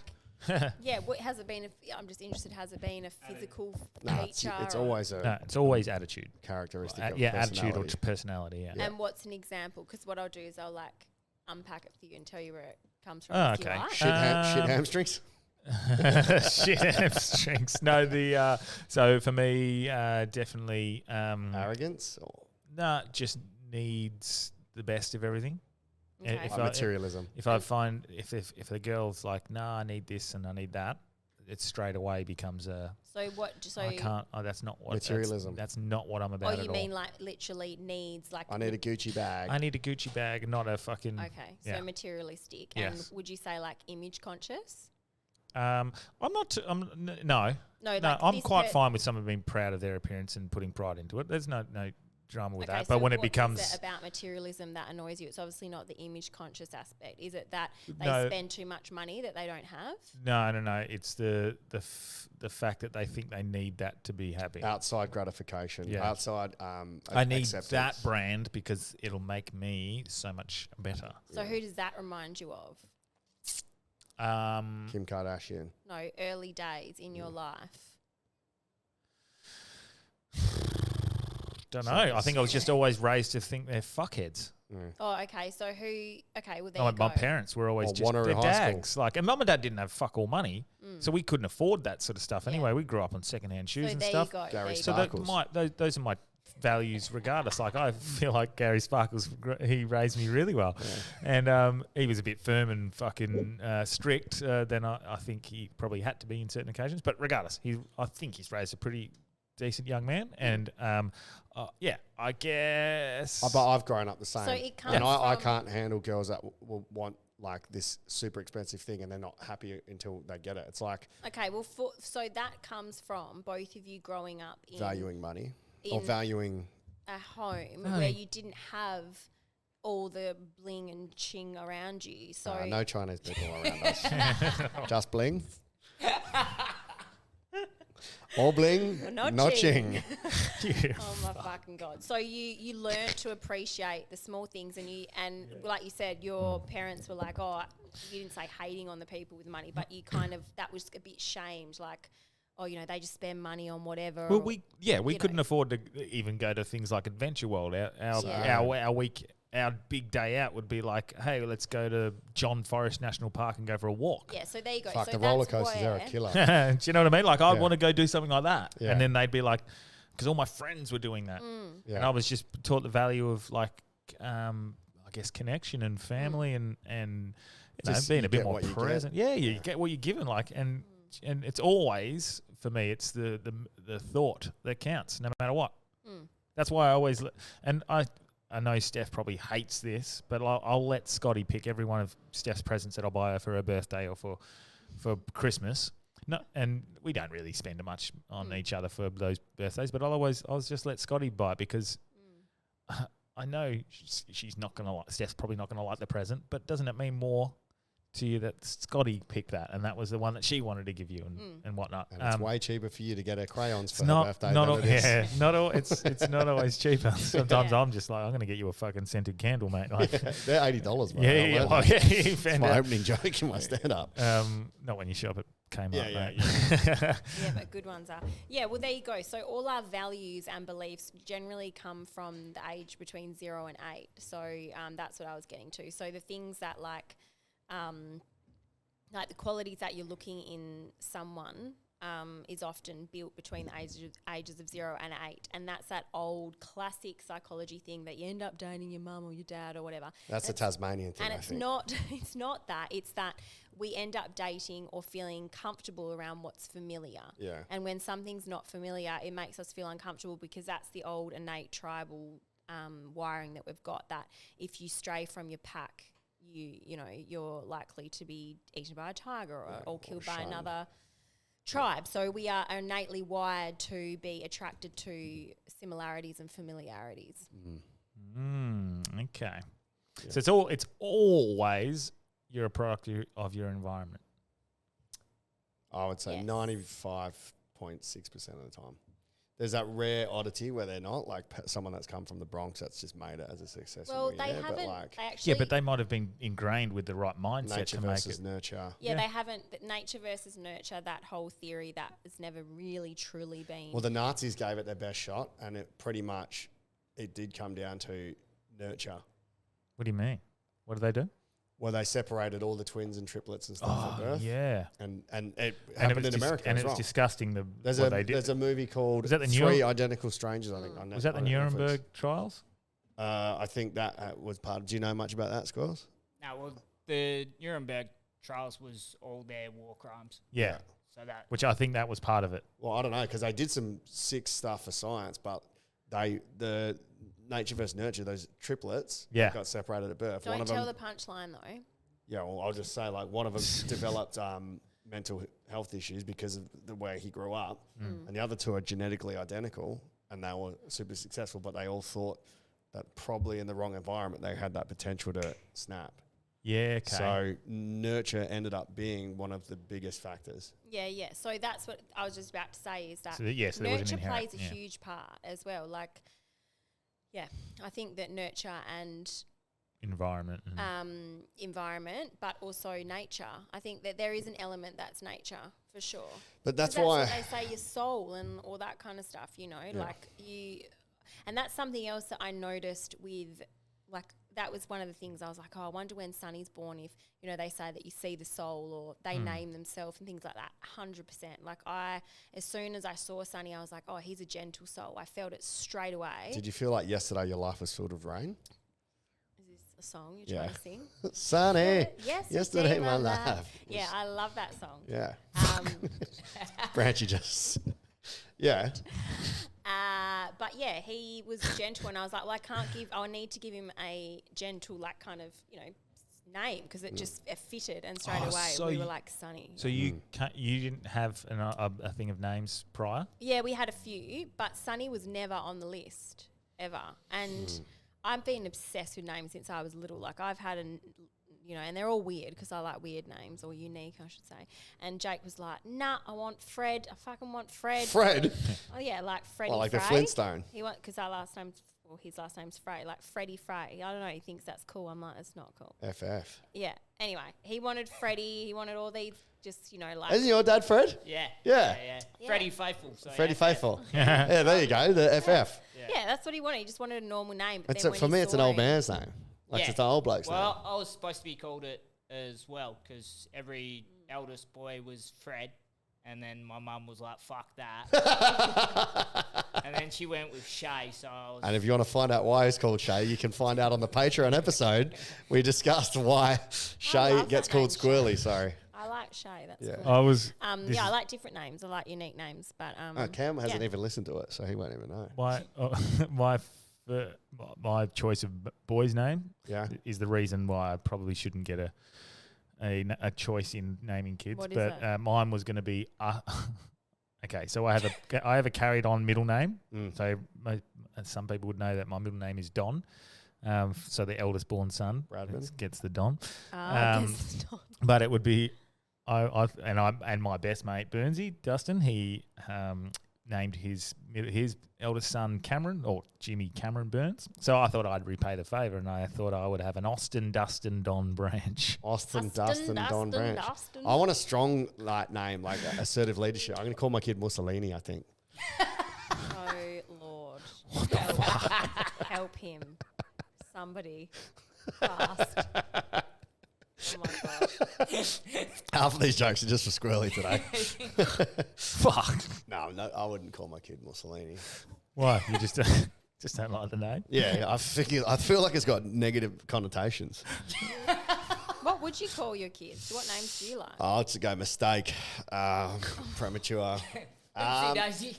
what has it been? I'm just interested. Has it been a physical It's feature? always a No, it's always attitude. characteristic of Attitude or personality. personality, yeah. And what's an example? Because what I'll do is I'll like unpack it for you and tell you where it comes from. Oh, if you okay. like. Shit hamstrings? Shit hamstrings. No, so for me, definitely Arrogance? Or just needs the best of everything. Okay. materialism? If I find if the girl's like, nah, I need this and I need that, it straight away becomes a. So what? So I can't. Oh, that's not what Materialism. That's not what I'm about. Oh, you at mean all. like literally needs like? I need a Gucci bag. I need a Gucci bag, not a fucking. Okay, so yeah. materialistic. Yes. And would you say like image conscious? I'm not. No. No, No, like I'm this quite fine with someone being proud of their appearance and putting pride into it. There's no drama with Okay, that. so But when it what becomes is it about materialism that annoys you? It's obviously not the image conscious aspect. Is it that they No. spend too much money that they don't have? no, it's the fact that they think they need that to be happy. Outside gratification. Yeah. Outside I need acceptance. that brand because it'll make me so much better. So who does that remind you of? Kim Kardashian. No, early days in your life. Don't know. I think I was just always raised to think they're fuckheads. Oh, okay. So who? Okay, well there No, you my go. parents were always Or just Wanneroo they're High School. dags. Like, and mum and dad didn't have fuck all money, so we couldn't afford that sort of stuff. Yeah. Anyway, we grew up on secondhand shoes So and there stuff. you go. Gary there you So go. Sparkles. those are my values, regardless. Like, I feel like Gary Sparkles, he raised me really well, and he was a bit firm and fucking strict. Then I think he probably had to be in certain occasions. But regardless, I think he's raised a pretty decent young man, and I guess. But I've grown up the same. So it comes and I from- can't handle girls that will want like this super expensive thing and they're not happy until they get it. It's like Okay, well, so that comes from both of you growing up in valuing money or in- valuing. a home Oh. where you didn't have all the bling and ching around you. So No Chinese people around us. Just bling. All bling, Not not ching. ching. oh my fucking god! So you learn to appreciate the small things, and like you said, your parents were like, oh, you didn't say hating on the people with money, but you kind of that was a bit shamed, like, oh, they just spend money on whatever. Well, or, we you couldn't know. afford to even go to things like Adventure World. Our big day out would be like, hey, let's go to John Forest National Park and go for a walk. Yeah, so there you go. Fuck, so the that's roller coasters are a where- killer. Do you know what I mean? Like, I'd Yeah. want to go do something like that. Yeah. And then they'd be like, because all my friends were doing that. Yeah. And I was just taught the value of, like, I guess, connection and family and Just being you a bit get more what you get. present. Yeah, you get what you're given. Like, and it's always, for me, it's the thought that counts, no matter what. That's why I always, and I know Steph probably hates this, but I'll let Scotty pick every one of Steph's presents that I'll buy her for her birthday or for Christmas. No, and we don't really spend much on each other for those birthdays, but I'll just let Scotty buy it because I know she's not gonna like. Steph's probably not gonna like the present, but doesn't it mean more to you that Scotty picked that and that was the one that she wanted to give you and whatnot? And it's way cheaper for you to get her crayons for It's her not birthday not than al- it is. yeah, not all. It's not always cheaper. Sometimes Yeah. I'm just like, I'm going to get you a fucking scented candle, mate. Like, They're $80, mate. yeah. Well, yeah, you It's found my out. opening joke in my stand-up. Not when you shop at Kmart, Yeah, mate. Yeah, but good ones are. Yeah, well, there you go. So all our values and beliefs generally come from the age between 0 and 8. So that's what I was getting to. So the things that like the qualities that you're looking in someone is often built between the ages of 0 and 8. And that's that old classic psychology thing that you end up dating your mum or your dad or whatever. That's a Tasmanian thing, And I it's think. it's not that. It's that we end up dating or feeling comfortable around what's familiar. Yeah. And when something's not familiar, it makes us feel uncomfortable because that's the old innate tribal wiring that we've got, that if you stray from your pack, you're likely to be eaten by a tiger or killed by shunned. another tribe. So we are innately wired to be attracted to similarities and familiarities. Okay. So it's always you're a product of your environment. I would say Yes. 95.6% of the time. There's that rare oddity where they're not, like someone that's come from the Bronx that's just made it as a successful Well, they millionaire, haven't. but like They actually, Yeah, but they might have been ingrained with the right mindset nature to make versus it. nurture. Yeah, Yeah. they haven't. Nature versus nurture, that whole theory, that has never really truly been. Well, the Nazis gave it their best shot, and it pretty much, it did come down to nurture. What do you mean? What do they do? Where they separated all the twins and triplets and stuff at birth. yeah. And it And it happened was in America and as it was well. disgusting There's what they did. a movie called Was that the Three Identical Strangers, I think. on Was that the on Netflix. Nuremberg trials? I think that was part of... Do you know much about that, Squirrels? No, well, the Nuremberg trials was all their war crimes. Yeah. So that Which I think that was part of it. Well, I don't know, because they did some sick stuff for science, but the nature versus nurture, those triplets Yeah. got separated at birth. Don't one of tell them, the punchline though. yeah, well, I'll just say, like, one of them developed mental health issues because of the way he grew up, and the other two are genetically identical, and they were super successful, but they all thought that probably in the wrong environment they had that potential to snap. Yeah, okay. So nurture ended up being one of the biggest factors. Yeah. So that's what I was just about to say, is that So there was an nurture inherent- plays a huge part as well. Like, yeah, I think that nurture and environment. environment, but also nature. I think that there is an element that's nature for sure. But that's 'Cause why... what they say, your soul and all that kind of stuff. You know, like you, and that's something else that I noticed with, like, that was one of the things I was like, oh, I wonder when Sonny's born, if, you know, they say that you see the soul or they name themselves and things like that. 100%. Like, as soon as I saw Sonny, I was like, oh, he's a gentle soul. I felt it straight away. Did you feel like yesterday your life was filled with rain? Is this a song you're trying to sing? Sunny. Yes, Yesterday you my see life life. Yeah, I love that song. Yeah. Um, Branchy just... Yeah. but yeah, he was gentle, and I was like, well, I need to give him a gentle, like, kind of, you know, name, because it just fitted, and straight away so we you- were like Sonny. So you didn't have a thing of names prior? Yeah, we had a few, but Sonny was never on the list ever, and I've been obsessed with names since I was little. Like, I've had you know, and they're all weird because I like weird names, or unique, I should say. And Jake was like, nah, I want Fred. I fucking want Fred. Fred? Oh, yeah, like Freddie Well, like the Frey. Flintstone. He went, because his last name's Frey, like Freddie Frey. I don't know, he thinks that's cool. I'm like, it's not cool. FF. Yeah. Anyway, he wanted Freddie. He wanted all these, just, you know, like. Isn't your dad Fred? yeah, Yeah. Freddie Faithful. So Freddie FF. Faithful. Yeah, there you go. The FF. Yeah, that's what he wanted. He just wanted a normal name. But It's then for when me, he it's an saw old him- man's name. Like, Yeah. it's an old bloke's Well, I was supposed to be called it as well because every eldest boy was Fred, and then my mum was like, "Fuck that," and then she went with Shay. So I was name. And if you want to find out why he's called Shay, you can find out on the Patreon episode. We discussed why Shay love gets that called name, Squirrely. Sorry. I like Shay. That's Yeah. cool. I was. Yeah, I like different names. I like unique names. But Cam hasn't yeah. even listened to it, so he won't even know. My choice of boy's name Yeah. is the reason why I probably shouldn't get a choice in naming kids. What is but that? mine was going to be okay. So I have a carried on middle name. So some people would know that my middle name is Don. So the eldest born son Bradman. gets the Don. I guess it's not. But it would be and my best mate Burnsy Dustin. He named his eldest son Cameron, or Jimmy Cameron Burns. So I thought I'd repay the favour, and I thought I would have an Austin Dustin Don branch. Austin, Dustin, Don Branch. Dustin. I want a strong name, like assertive leadership. I'm going to call my kid Mussolini, I think. Oh, Lord. Help him. Somebody. Fast. Oh, my gosh. Half of these jokes are just for Squirrely today. Fuck. No, I wouldn't call my kid Mussolini. Why? You just don't like the name? Yeah, I feel like it's got negative connotations. What would you call your kids? What names do you like? Oh, it's a go mistake. Premature. Oopsie daisy.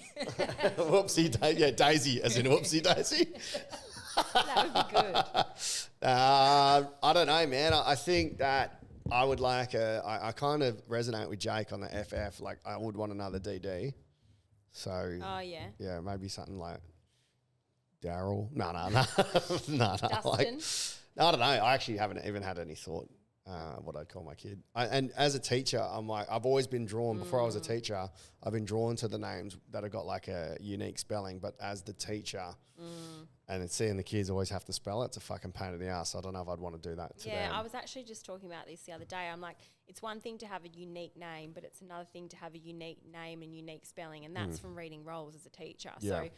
Whoopsie, yeah, Daisy, as in whoopsie Daisy. That would be good. I don't know, man. I think that I would like I kind of resonate with Jake on the FF. Like, I would want another DD. So, Oh, yeah. yeah, maybe something like Daryl. No. No. Dustin? Like, I don't know. I actually haven't even had any thought what I'd call my kid. And as a teacher, I'm like, I've always been drawn, before I was a teacher, I've been drawn to the names that have got like a unique spelling. But as the teacher, and it's seeing the kids always have to spell it, it's a fucking pain in the ass. I don't know if I'd want to do that to them. Yeah, I was actually just talking about this the other day. I'm like, it's one thing to have a unique name, but it's another thing to have a unique name and unique spelling. And that's from reading roles as a teacher. Yeah. So,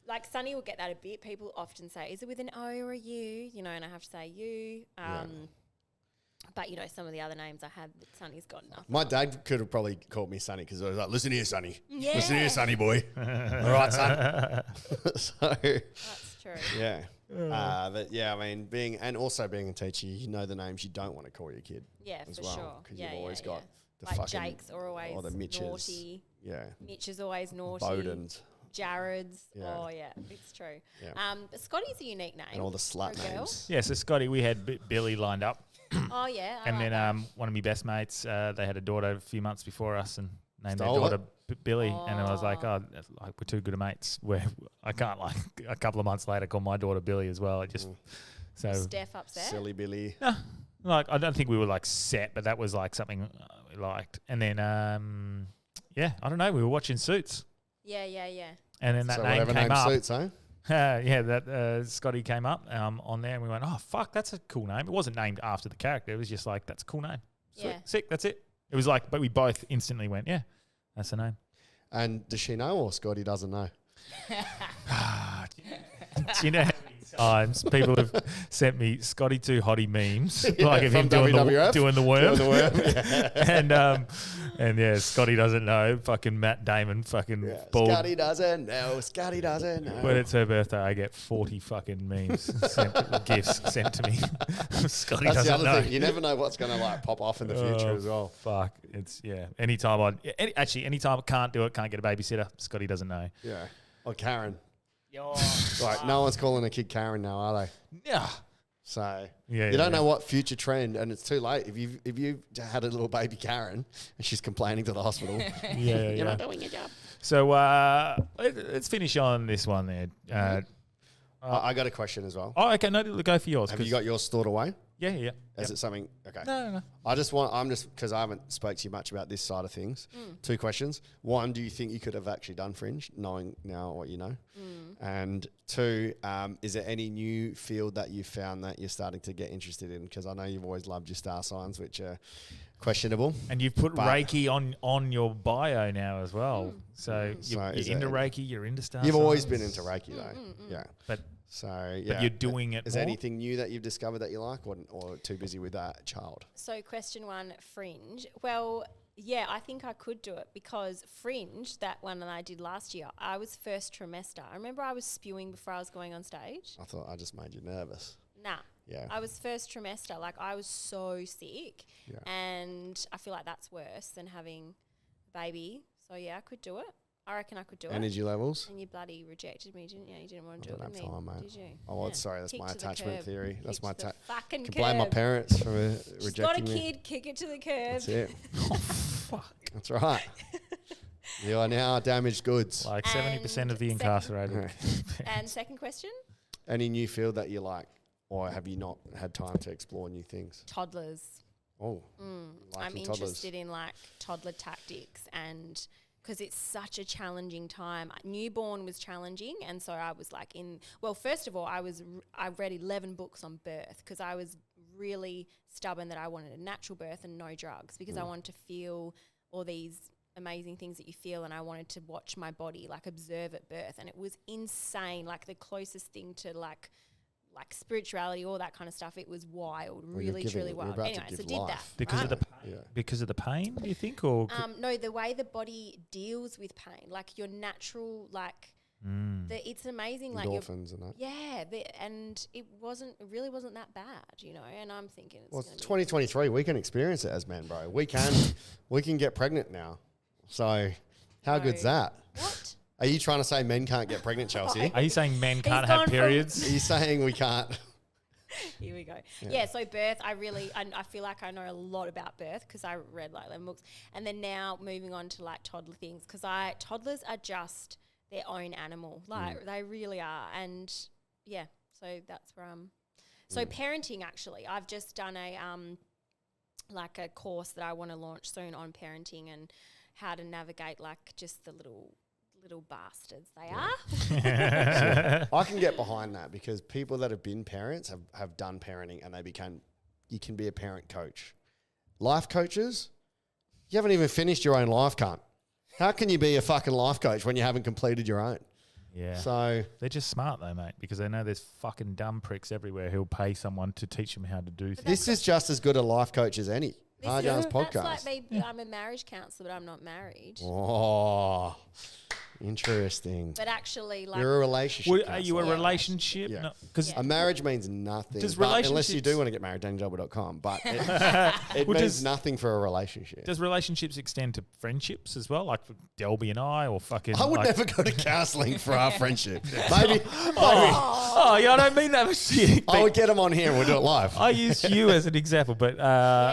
like, Sunny will get that a bit. People often say, is it with an O or a U? You know, and I have to say U. But, you know, some of the other names I had that Sunny's got nothing. My dad could have probably called me Sonny because I was like, listen here, Sonny. Yeah. Listen here, Sonny boy. All right, son. So, That's true. yeah. But yeah, I mean, being a teacher, you know the names you don't want to call your kid. Yeah, as for well, sure. because Yeah, you've always got the like fucking Jake's are always or the Mitches. naughty. Yeah. Mitch is always naughty. Bowden's. Jared's. Yeah. Oh, yeah, it's true. Yeah. But Scotty's a unique name. And all the slut for a girl. names. Yeah, so Scotty, we had Billy lined up. Oh, yeah. I And like then that. one of my best mates, they had a daughter a few months before us and named Stole their daughter it? Billy. And I was like, oh, that's like we're too good of mates. Where I can't, like, a couple of months later call my daughter Billy as well. It just so Steph upset. Silly Billy. like I don't think we were like set, but that was like something we liked. And then yeah, I don't know. We were watching Suits, Yeah. and then that So name whatever came name up. suits, eh? Yeah, that Scotty came up on there, and we went, oh fuck, that's a cool name. It wasn't named after the character. It was just like, that's a cool name. Sweet, Yeah. sick. That's it. It was like, but we both instantly went, yeah, that's the name. And does she know or Scotty doesn't know? Do you know how many times people have sent me Scotty Too Hottie memes, like of him from doing the WWF? worm, Doing the worm, yeah. and yeah, Scotty doesn't know. Fucking Matt Damon, fucking Yeah. bald. Scotty doesn't know. Scotty doesn't know. When it's her birthday, I get 40 fucking memes, gifts sent to me. Scotty That's the doesn't other know. thing. You never know what's going to like pop off in the future Oh, as well. Fuck, it's anytime anytime I can't do it, can't get a babysitter. Scotty doesn't know. Yeah. Or Karen. Yo, Like, no one's calling a kid Karen now, are they? Yeah, So Yeah, you don't know what future trend, and it's too late. If you had a little baby Karen and she's complaining to the hospital, you're not doing your job. So let's finish on this one there. I got a question as well. Oh, okay, no, go for yours. Have you got yours stored away? Yeah. Is it something? Okay. No. I'm just because I haven't spoke to you much about this side of things. 2 questions. 1, do you think you could have actually done Fringe, knowing now what you know? And 2, is there any new field that you found that you're starting to get interested in? Because I know you've always loved your star signs, which are questionable. And you've put But- Reiki on your bio now as well. So So you're is into it- Reiki, you're into star You've always signs. been into Reiki though. Yeah. But So yeah. but you're doing it Is there more? anything new that you've discovered that you like, or too busy with that child? So question 1, Fringe. Well, yeah, I think I could do it because Fringe, that one that I did last year, I was first trimester. I remember I was spewing before I was going on stage. I thought I just made you nervous. Nah. Yeah. I was first trimester. Like, I was so sick. Yeah. And I feel like that's worse than having a baby. So, yeah, I could do it. I reckon I could do it. Energy levels. And you bloody rejected me, didn't you? You didn't want to do I it don't with have me, time, mate. did you? Oh, well, Yeah. sorry, that's Kick my to the attachment curb. theory. That's Kick my to the fucking can blame my curb. parents for She's got a rejecting me. kid, kick it to the curb. That's it. That's right. You are now damaged goods. Like 70% of the And incarcerated. And second question? Any new field that you like, or have you not had time to explore new things? Toddlers. Oh, I'm liking interested toddlers. in like toddler tactics, and because it's such a challenging time. Newborn was challenging, and so I was like first of all, I read 11 books on birth because I was really stubborn that I wanted a natural birth and no drugs because I wanted to feel all these amazing things that you feel, and I wanted to watch my body, like observe at birth, and it was insane. Like the closest thing to like spirituality, all that kind of stuff. It was wild, Well, you're really, giving- truly you're wild. about to Anyway, so give did that. life. Because of right? the pain? Yeah. Because of the pain, do you think? Or No, the way the body deals with pain, like your natural, like it's amazing. Like your Endorphins and that. yeah, and it really wasn't that bad, you know. And I'm thinking it's Well, gonna it's be 2023. We can experience it as men, bro. We can get pregnant now. So how good's No. that? what? Are you trying to say men can't get pregnant, Chelsea? are you saying men can't gone have from- periods? Are you saying we can't? Here we go. Yeah, so birth, I feel like I know a lot about birth because I read like 11 books. And then now moving on to like toddler things because toddlers are just their own animal. Like they really are. And yeah, so that's where I'm. So parenting, actually, I've just done like a course that I want to launch soon on parenting and how to navigate like just the little bastards they are. I can get behind that because people that have been parents have done parenting and you can be a parent coach. Life coaches, you haven't even finished your own life, cunt. How can you be a fucking life coach when you haven't completed your own? Yeah. So they're just smart though, mate, because they know there's fucking dumb pricks everywhere who'll pay someone to teach them how to do things. this is just as good a life coach as any. Arjan's podcast. That's like me, I'm a marriage counsellor, but I'm not married. Oh, interesting. But actually, like... You're a relationship Are you a counsellor. relationship? Yeah. No, 'cause A marriage means nothing. Does Unless you relationships- do want to get married, dannydelby.com. But it Well, means nothing for a relationship. does relationships extend to friendships as well? Like for Delby and I, or fucking... I would like, never go to counselling for our friendship. Maybe Oh, yeah, I don't mean that. I would get them on here and we'll do it live. I used you as an example, but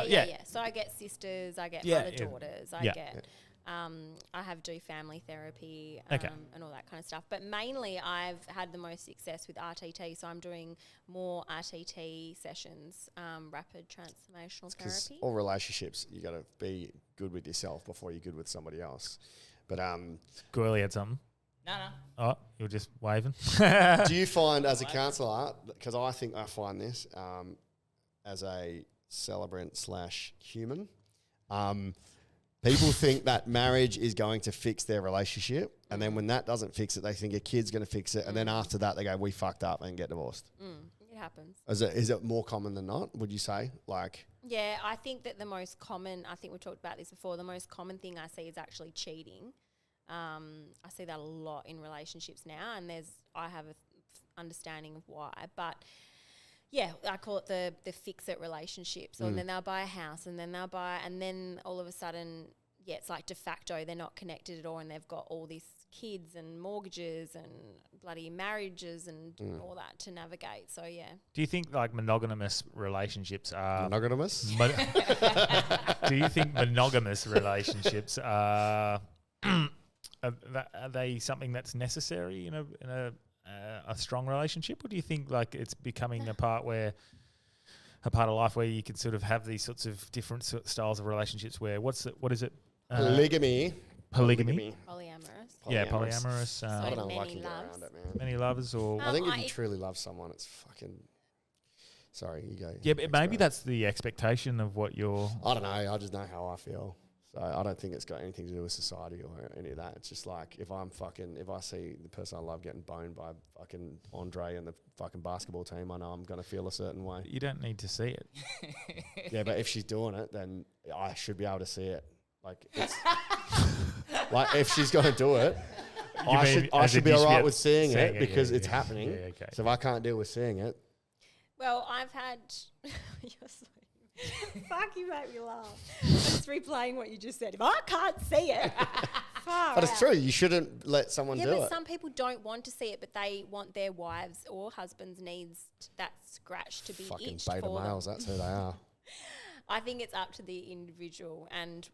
yeah. So I get sisters, I get other daughters, I get... I do family therapy and all that kind of stuff. But mainly I've had the most success with RTT. So I'm doing more RTT sessions, rapid transformational therapy. All relationships, you got to be good with yourself before you're good with somebody else. But Goyle had something. No. Oh, you were just waving. do you find as a counsellor, because I think I find this as a celebrant / human, people think that marriage is going to fix their relationship. And then when that doesn't fix it, they think a kid's going to fix it. And then after that, they go, we fucked up and get divorced. It happens. Is it more common than not, would you say? Yeah, I think that the most common, I think we've talked about this before, the most common thing I see is actually cheating. I see that a lot in relationships now, and I have a understanding of why. But yeah, I call it the fix-it relationship. So and then they'll buy a house, and then and then all of a sudden, yeah, it's like de facto they're not connected at all, and they've got all these kids and mortgages and bloody marriages and all that to navigate. So yeah. Do you think like monogamous relationships are Monogamous? Do you think monogamous relationships are they something that's necessary in a strong relationship, or do you think like it's becoming a part of life where you can sort of have these sorts of different styles of relationships? Where what is it? Polygamy. Polyamorous. Yeah, polyamorous. I don't know if I many can get loves. around it, man. Many lovers, or I think if you truly love someone, it's fucking... Sorry, you go. yeah, but maybe that's the expectation of what you're... I don't know. I just know how I feel. So I don't think it's got anything to do with society or any of that. It's just like if I see the person I love getting boned by fucking Andre and the fucking basketball team, I know I'm going to feel a certain way. You don't need to see it. Yeah, but if she's doing it, then I should be able to see it. Like, it's like if she's going to do it, I should be all right with seeing it because it's happening. Yeah, okay. So if I can't deal with seeing it, Well, I've had... Fuck, you make me laugh. I'm just replaying what you just said. If I can't see it, but it's true. You shouldn't let someone do Yeah, it. but some people don't want to see it, but they want their wives or husbands' needs that scratch to be Fucking itched beta for males. them. That's who they are. I think it's up to the individual and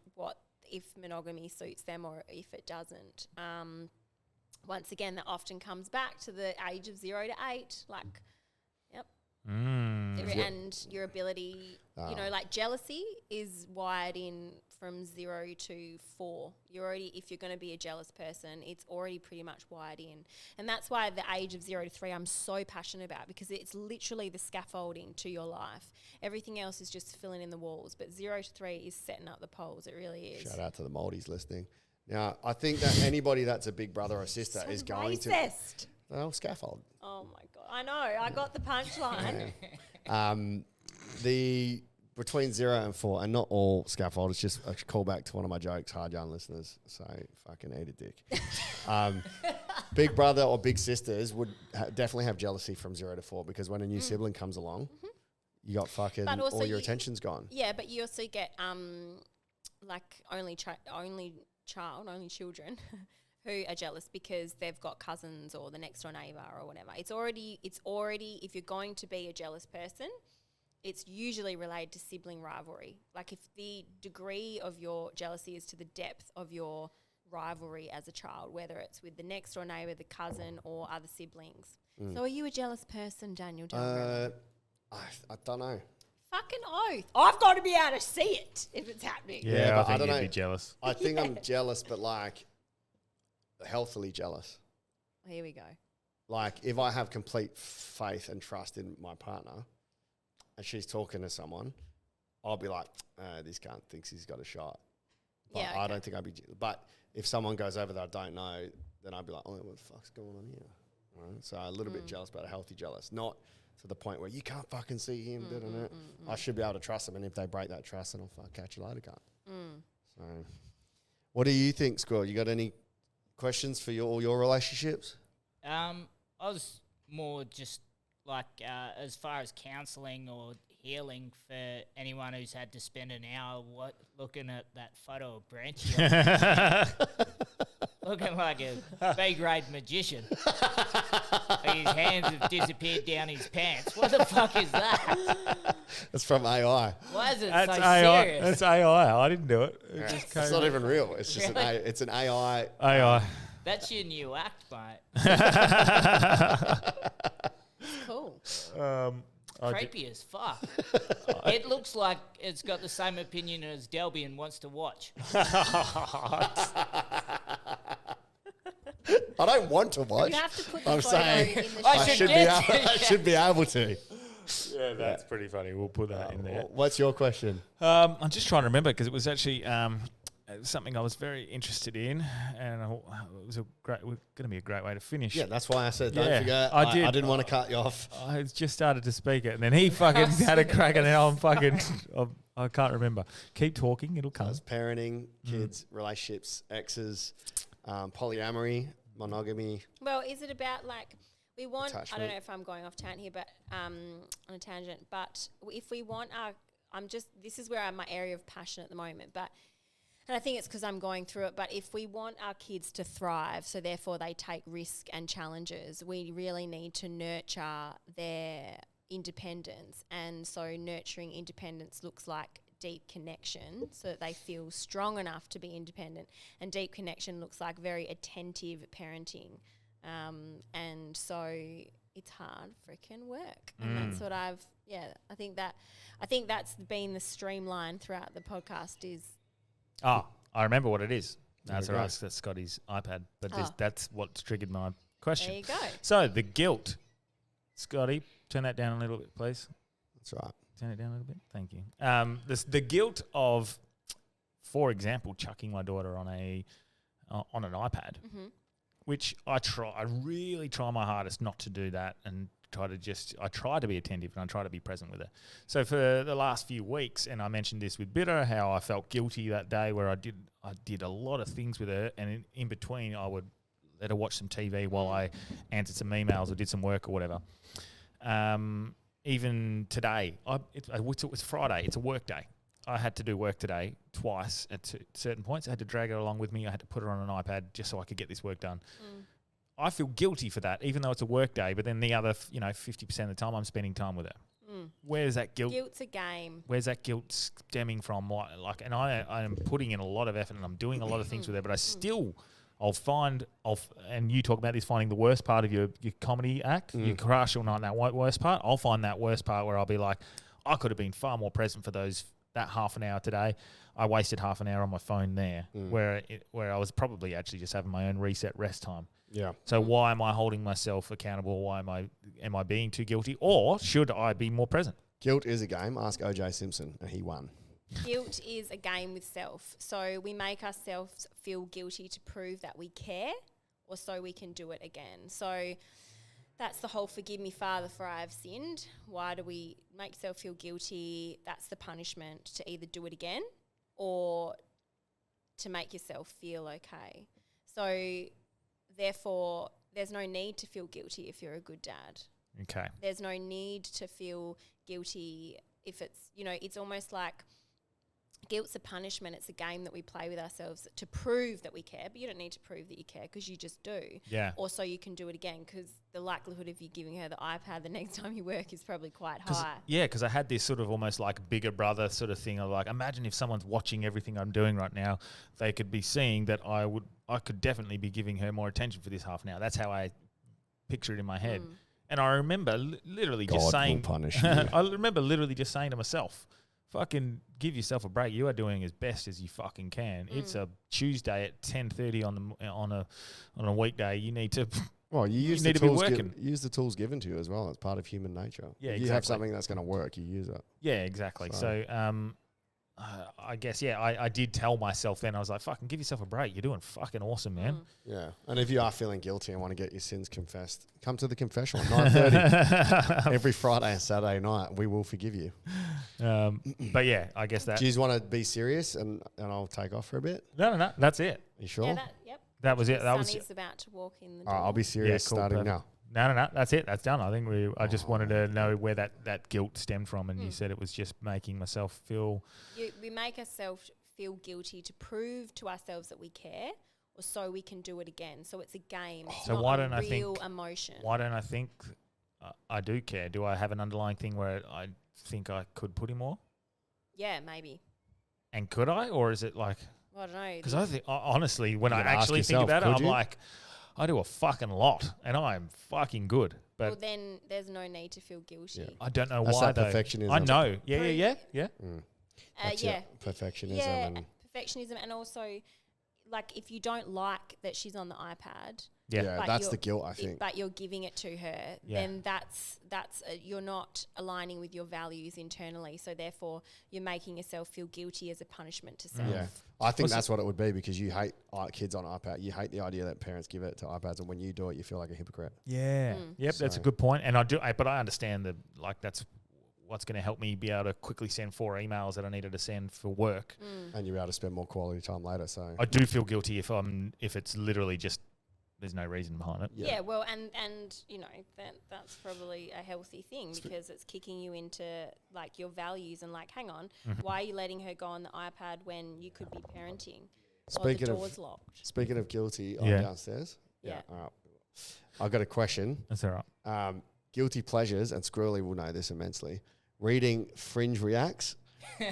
if monogamy suits them or if it doesn't. Once again, that often comes back to the age of 0 to 8. Like, yep. And your ability, like jealousy is wired in from 0 to 4. If you're going to be a jealous person, it's already pretty much wired in. And that's why the age of 0 to 3 I'm so passionate about, because it's literally the scaffolding to your life. Everything else is just filling in the walls, but 0 to 3 is setting up the poles. It really is. Shout out to the Maldies listening. Now, I think that anybody that's a big brother or sister is going racist. to... Well, scaffold. Oh my God. I know. I got the punchline. Between 0 and 4, and not all scaffold, it's just a callback to one of my jokes, hard young listeners, so fucking eat a dick. Big brother or big sisters would definitely have jealousy from 0 to 4, because when a new sibling comes along, you got fucking all your attention's gone. Yeah, but you also get like only children who are jealous because they've got cousins or the next door neighbour or whatever. It's already if you're going to be a jealous person, it's usually related to sibling rivalry. Like if the degree of your jealousy is to the depth of your rivalry as a child, whether it's with the next door neighbour, the cousin, or other siblings. So are you a jealous person, Daniel? I don't know. Fucking oath. I've got to be able to see it if it's happening. Yeah, but I think don't you'd know. be jealous. I think I'm jealous, but like healthily jealous. Here we go. Like if I have complete faith and trust in my partner and she's talking to someone, I'll be like, this cunt thinks he's got a shot. But Yeah, I okay. don't think I'd be. But if someone goes over that I don't know, then I'd be like, oh, what the fuck's going on here? Right? So a little bit jealous, but a healthy jealous. Not to the point where you can't fucking see him. I should be able to trust them. And if they break that trust, then I'll catch you later, cunt. So what do you think, Squirrel? You got any questions for all your relationships? I was more just like as far as counselling or healing for anyone who's had to spend an hour looking at that photo of Branchie. Looking like a B-grade magician. Like his hands have disappeared down his pants. What the fuck is that? It's from AI. Why is it That's so AI. serious? That's AI. I didn't do it. It just It's came not even real. It's just Really? it's an AI. AI. That's your new act, mate. Cool. Creepy as fuck. It looks like it's got the same opinion as Delby and wants to watch. I don't want to watch. You have to put the I'm photo saying in the I show. should should be get able, I should be able to. Yeah, that's pretty funny. We'll put that in there. What's your question? I'm just trying to remember because it was actually something I was very interested in, and it was going to be a great way to finish. Yeah, that's why I said don't Yeah, forget. I did. I didn't want to cut you off. I just started to speak it, and then he fucking had a crack, and now I'm fucking. I can't remember. Keep talking; it'll come. That's parenting, kids, relationships, exes, polyamory, monogamy. Well, is it about like we want? I Attachment. don't know if I'm going off tangent here, but on a tangent. But if we want our, this is where I'm my area of passion at the moment. But and I think it's because I'm going through it. But if we want our kids to thrive, so therefore they take risk and challenges, we really need to nurture their independence. And so nurturing independence looks like deep connection so that they feel strong enough to be independent. And deep connection looks like very attentive parenting. And so it's hard freaking work. And that's what I think that's been the streamline throughout the podcast is Oh, I remember what it is. There That's we all go. right. That's Scotty's iPad, but Oh. that's what's triggered my question. there you go. So the guilt, Scotty, turn that down a little bit, please. That's right. Turn it down a little bit. Thank you. The guilt of, for example, chucking my daughter on an iPad, which I really try my hardest not to do that, and I try to be attentive and I try to be present with her. So for the last few weeks, and I mentioned this with Bitter, how I felt guilty that day where I did a lot of things with her, and in between I would let her watch some TV while I answered some emails or did some work or whatever. Even today, it's Friday. It's a work day. I had to do work today twice at certain points. I had to drag her along with me. I had to put her on an iPad just so I could get this work done. I feel guilty for that, even though it's a work day. But then the other, 50% of the time, I'm spending time with her. Where's that guilt? Guilt's a game. Where's that guilt stemming from? And I am putting in a lot of effort and I'm doing a lot of things with her, but I still. And you talk about this, finding the worst part of your comedy act, your crush or not, that worst part. I'll find that worst part where I'll be like, I could have been far more present for that half an hour today. I wasted half an hour on my phone there, where I was probably actually just having my own reset rest time. Yeah. So why am I holding myself accountable? Why am I being too guilty, or should I be more present? Guilt is a game. Ask O.J. Simpson, and he won. Guilt is a game with self. So we make ourselves feel guilty to prove that we care or so we can do it again. So that's the whole forgive me, Father, for I have sinned. Why do we make yourself feel guilty? That's the punishment to either do it again or to make yourself feel okay. So therefore, there's no need to feel guilty if you're a good dad. Okay. There's no need to feel guilty if it's, it's almost like guilt's a punishment. It's a game that we play with ourselves to prove that we care, but you don't need to prove that you care because you just do. Yeah. Also, you can do it again because the likelihood of you giving her the iPad the next time you work is probably quite high. Yeah, because I had this sort of almost like bigger brother sort of thing of like, imagine if someone's watching everything I'm doing right now, they could be seeing that I could definitely be giving her more attention for this half an hour. That's how I picture it in my head. And I remember literally God just saying, will punish you. I remember literally just saying to myself, fucking give yourself a break. You are doing as best as you fucking can. It's a Tuesday at 10:30 on a weekday. You need to. Well, you need to be working. Use the tools given to you as well. It's part of human nature. Yeah, if you have something that's going to work, you use it. Yeah, exactly. So I guess, I did tell myself then, I was like, fucking give yourself a break. You're doing fucking awesome, man. Yeah. And if you are feeling guilty and want to get your sins confessed, come to the confessional at 9:30 every Friday and Saturday night. We will forgive you. But yeah, I guess that. Do you want to be serious and I'll take off for a bit? No, that's it. You sure? Yeah, yep. That was it. That was. Sonny's about to walk in the door. All right, I'll be serious starting now. No. That's it. That's done. I think I just wanted to know where that guilt stemmed from, and you said it was just making myself feel. We make ourselves feel guilty to prove to ourselves that we care, or so we can do it again. So it's a game. It's So not why a don't I real think? emotion. Why don't I think I do care? Do I have an underlying thing where I think I could put in more? Yeah, maybe. And could I, or is it like? I don't know. Because I think honestly, when I gotta ask actually think yourself, about it, could I'm you? like, I do a fucking lot, and I'm fucking good. But Well, then there's no need to feel guilty. I don't know That's why that though. perfectionism. I know. Yeah. That's Yeah. it. Perfectionism. Yeah, And perfectionism, and also, like, if you don't like that she's on the iPad, Yeah. but that's you're- the guilt, I think. but you're giving it to her, Yeah. then that's you're not aligning with your values internally. So therefore, you're making yourself feel guilty as a punishment to self. Yeah. I think that's what it would be because you hate kids on iPad. You hate the idea that parents give it to iPads, and when you do it, you feel like a hypocrite. Yeah. Yep. That's a So- good point. And but I understand that that's what's going to help me be able to quickly send 4 emails that I needed to send for work. And you're able to spend more quality time later. So I do feel guilty if it's literally just there's no reason behind it. Yeah, well, and you know that's probably a healthy thing because it's kicking you into like your values and like, hang on, why are you letting her go on the iPad when you could be parenting? Speaking the of- door's locked. speaking of guilty, I'm Yeah. downstairs. Yeah. All right. I've got a question. That's all right. Guilty pleasures, and Squirrely will know this immensely. Reading Fringe Reacts.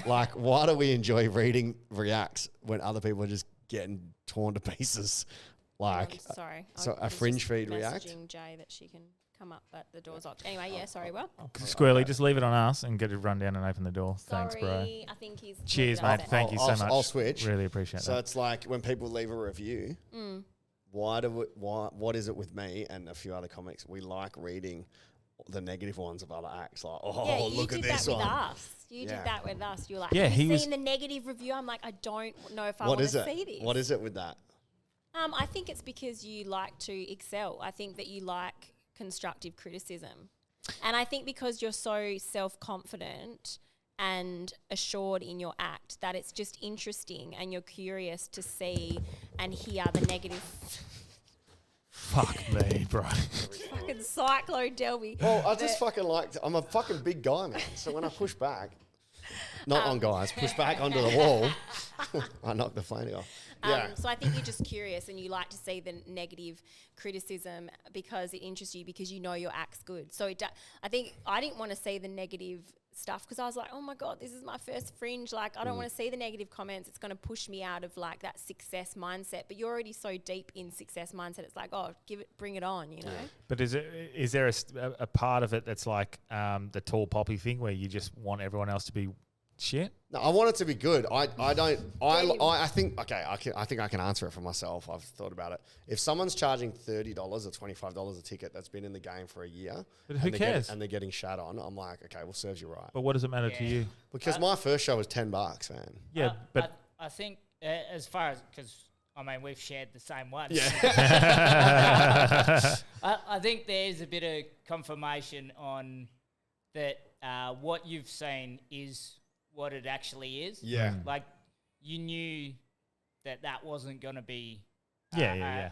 Like, why do we enjoy reading Reacts when other people are just getting torn to pieces? Like, I'm sorry. so I a was fringe just feed react? messaging Jay that she can come up, but the door's locked. Anyway, yeah, sorry, well. Squirrely, just leave it on us and get it run down and open the door. Sorry, Thanks, bro. I think he's... Cheers, moved mate. us Thank you so I'll- much. I'll switch. Really appreciate so that. it's like when people leave a review, what is it with me and a few other comics? We like reading the negative ones of other acts. Like, Yeah, you look at did this that one. with us. You Yeah. did that with us. You were like, Yeah, have he you was- seen the negative review? I'm like, I don't know if I What want is to it? see this. What is it with that? I think it's because you like to excel. I think that you like constructive criticism. And I think because you're so self-confident and assured in your act that it's just interesting and you're curious to see and hear the negative... Fuck me, bro. Fucking cyclone Delby. Well, I just fucking I'm a fucking big guy, man. So when I push back, not on guys, push back onto the wall, I knock the flaney off. Yeah. So I think you're just curious and you like to see the negative criticism because it interests you because you know your act's good. So I think I didn't want to see the negative stuff because I was like, oh my God, this is my first fringe. Like, I don't want to see the negative comments. It's going to push me out of like that success mindset. But you're already so deep in success mindset. It's like, oh, bring it on, you know? But is there a part of it that's like the tall poppy thing where you just want everyone else to be shit? No, I want it to be good. I think I think I can answer it for myself. I've thought about it. If someone's charging $30 or $25 a ticket that's been in the game for a year, But who cares? and they're getting shat on, I'm like, okay, well, serves you right. But what does it matter to you? Because my first show was $10, man. Yeah, but I think as far as, because I mean, we've shared the same one. Yeah. I think there is a bit of confirmation on that what you've seen is what it actually is. Yeah. Like, you knew that wasn't going to be yeah.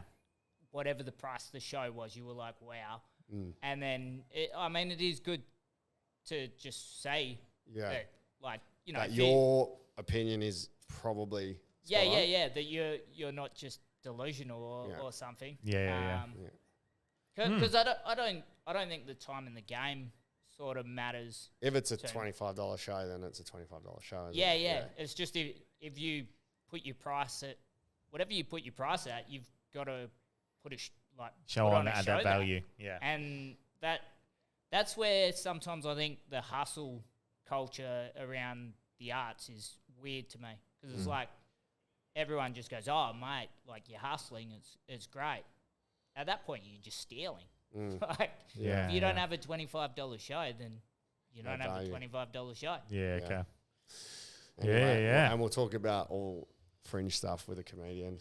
whatever the price of the show was. You were like, wow. And then, it is good to just say Yeah. that like, you know, That your opinion is probably spot on. that you're not just delusional or something. Yeah. Because I don't think the time in the game sort of matters. If it's a $25 show, then it's a $25 show. Yeah. It's just if you put your price at whatever you put your price at, you've got to put show on add that value. Yeah, and that's where sometimes I think the hustle culture around the arts is weird to me, because it's like everyone just goes, "Oh, mate, like you're hustling, it's great." At that point, you're just stealing. Like, if you don't have a $25 show, then you don't have a $25 show. Yeah, okay. Anyway, Yeah. And we'll talk about all fringe stuff with a comedian.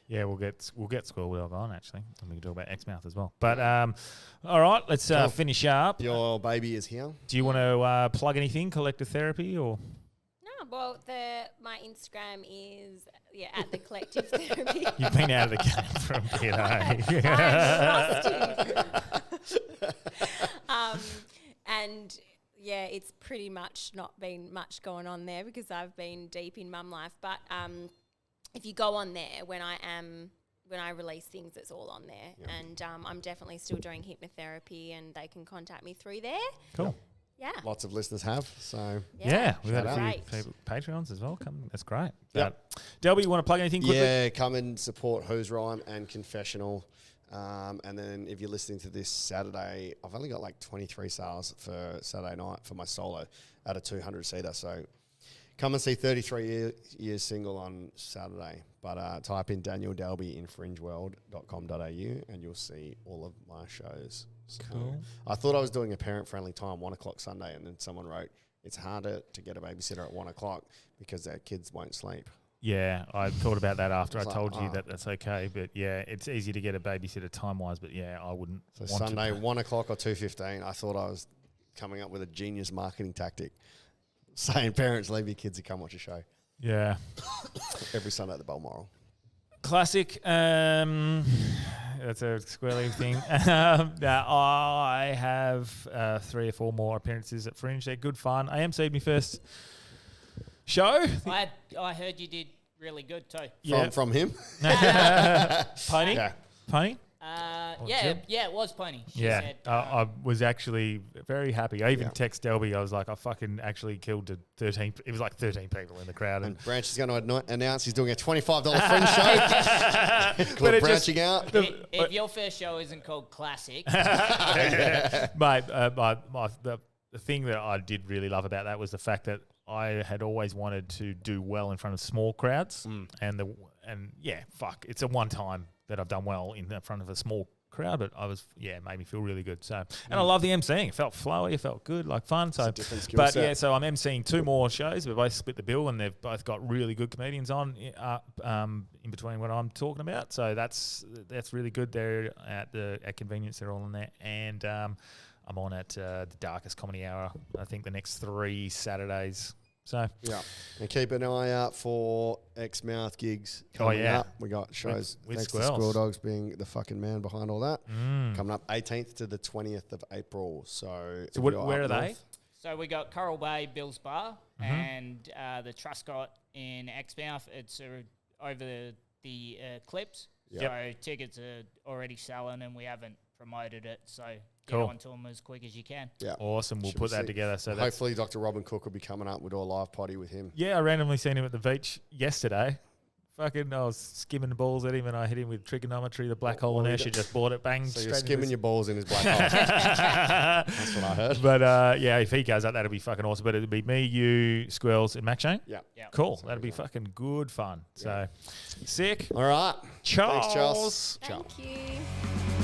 Yeah, we'll get Squirrel Dog on, actually, and we can talk about Exmouth as well. But all right, let's finish up. Your baby is here. Do you want to plug anything, Collective Therapy, or? No, well, my Instagram is at the Collective Therapy. You've been out of the game for a bit, And it's pretty much not been much going on there because I've been deep in mum life. But if you go on there, when I release things, it's all on there. Yep. And I'm definitely still doing hypnotherapy, and they can contact me through there. Cool. Yeah. Lots of listeners have. So we've had a few people, Patreons as well. That's great. Yep. Delby, you want to plug anything quickly? Yeah, come and support Who's Rhyme and Confessional. And then if you're listening to this Saturday, I've only got like 23 sales for Saturday night for my solo at a 200-seater. So come and see 33 Years Single on Saturday. But type in Daniel Delby in fringeworld.com.au and you'll see all of my shows. So cool. I thought I was doing a parent-friendly time, 1 o'clock Sunday, and then someone wrote, it's harder to get a babysitter at 1 o'clock because their kids won't sleep. Yeah, I thought about that after I told you that that's okay. But yeah, it's easy to get a babysitter time-wise, but yeah, I wouldn't So want Sunday, to. 1 o'clock or 2:15, I thought I was coming up with a genius marketing tactic, saying parents, leave your kids to come watch a show. Yeah. Every Sunday at the Balmoral. Classic. That's a squirrely thing. I have 3 or 4 more appearances at Fringe. They're good fun. I emceed my first show. I heard you did really good too. From him? Pony? Yeah. Pony? It was Pony. She said, I was actually very happy. I even text Delby. I was like, I fucking actually killed 13. It was like 13 people in the crowd. And Branch is going to announce he's doing a $25 Fringe show. Called Branching Out. If your first show isn't called Classic. Mate, the thing that I did really love about that was the fact that I had always wanted to do well in front of small crowds. It's a one time that I've done well in front of a small crowd, but it made me feel really good. So, and I love the emceeing. It felt flowy, it felt good, like fun. So, so I'm emceeing 2 more shows. We both split the bill, and they've both got really good comedians on in between what I'm talking about. So that's really good. They're at Convenience. They're all in there, and I'm on at the Darkest Comedy Hour. I think the next 3 Saturdays. So and keep an eye out for Exmouth gigs coming up. We got shows with thanks Squirrels. to Squirrel Dogs being the fucking man behind all that. Coming up 18th to the 20th of April. So where are they? So we got Coral Bay, Bill's Bar, and the Truscott in Exmouth. It's over the Clips. Yep. So tickets are already selling, and we haven't promoted it. So get Cool. onto them as quick as you can. Yeah, Awesome. We'll Should put we that see? together. So Hopefully Dr. Robin Cook will be coming up. We'll do a live potty with him. Yeah, I randomly seen him at the beach yesterday. Fucking, I was skimming the balls at him, and I hit him with trigonometry, the black hole inertia, just bought it, bang. So you're straight skimming into your balls in his black hole. That's what I heard. But if he goes up, that'll be fucking awesome. But it'll be me, you, Squirrels, and Mac Shane. Yeah. Cool. That'll be fucking good fun. So, sick. All right. Charles. Thanks, Charles. Thank you.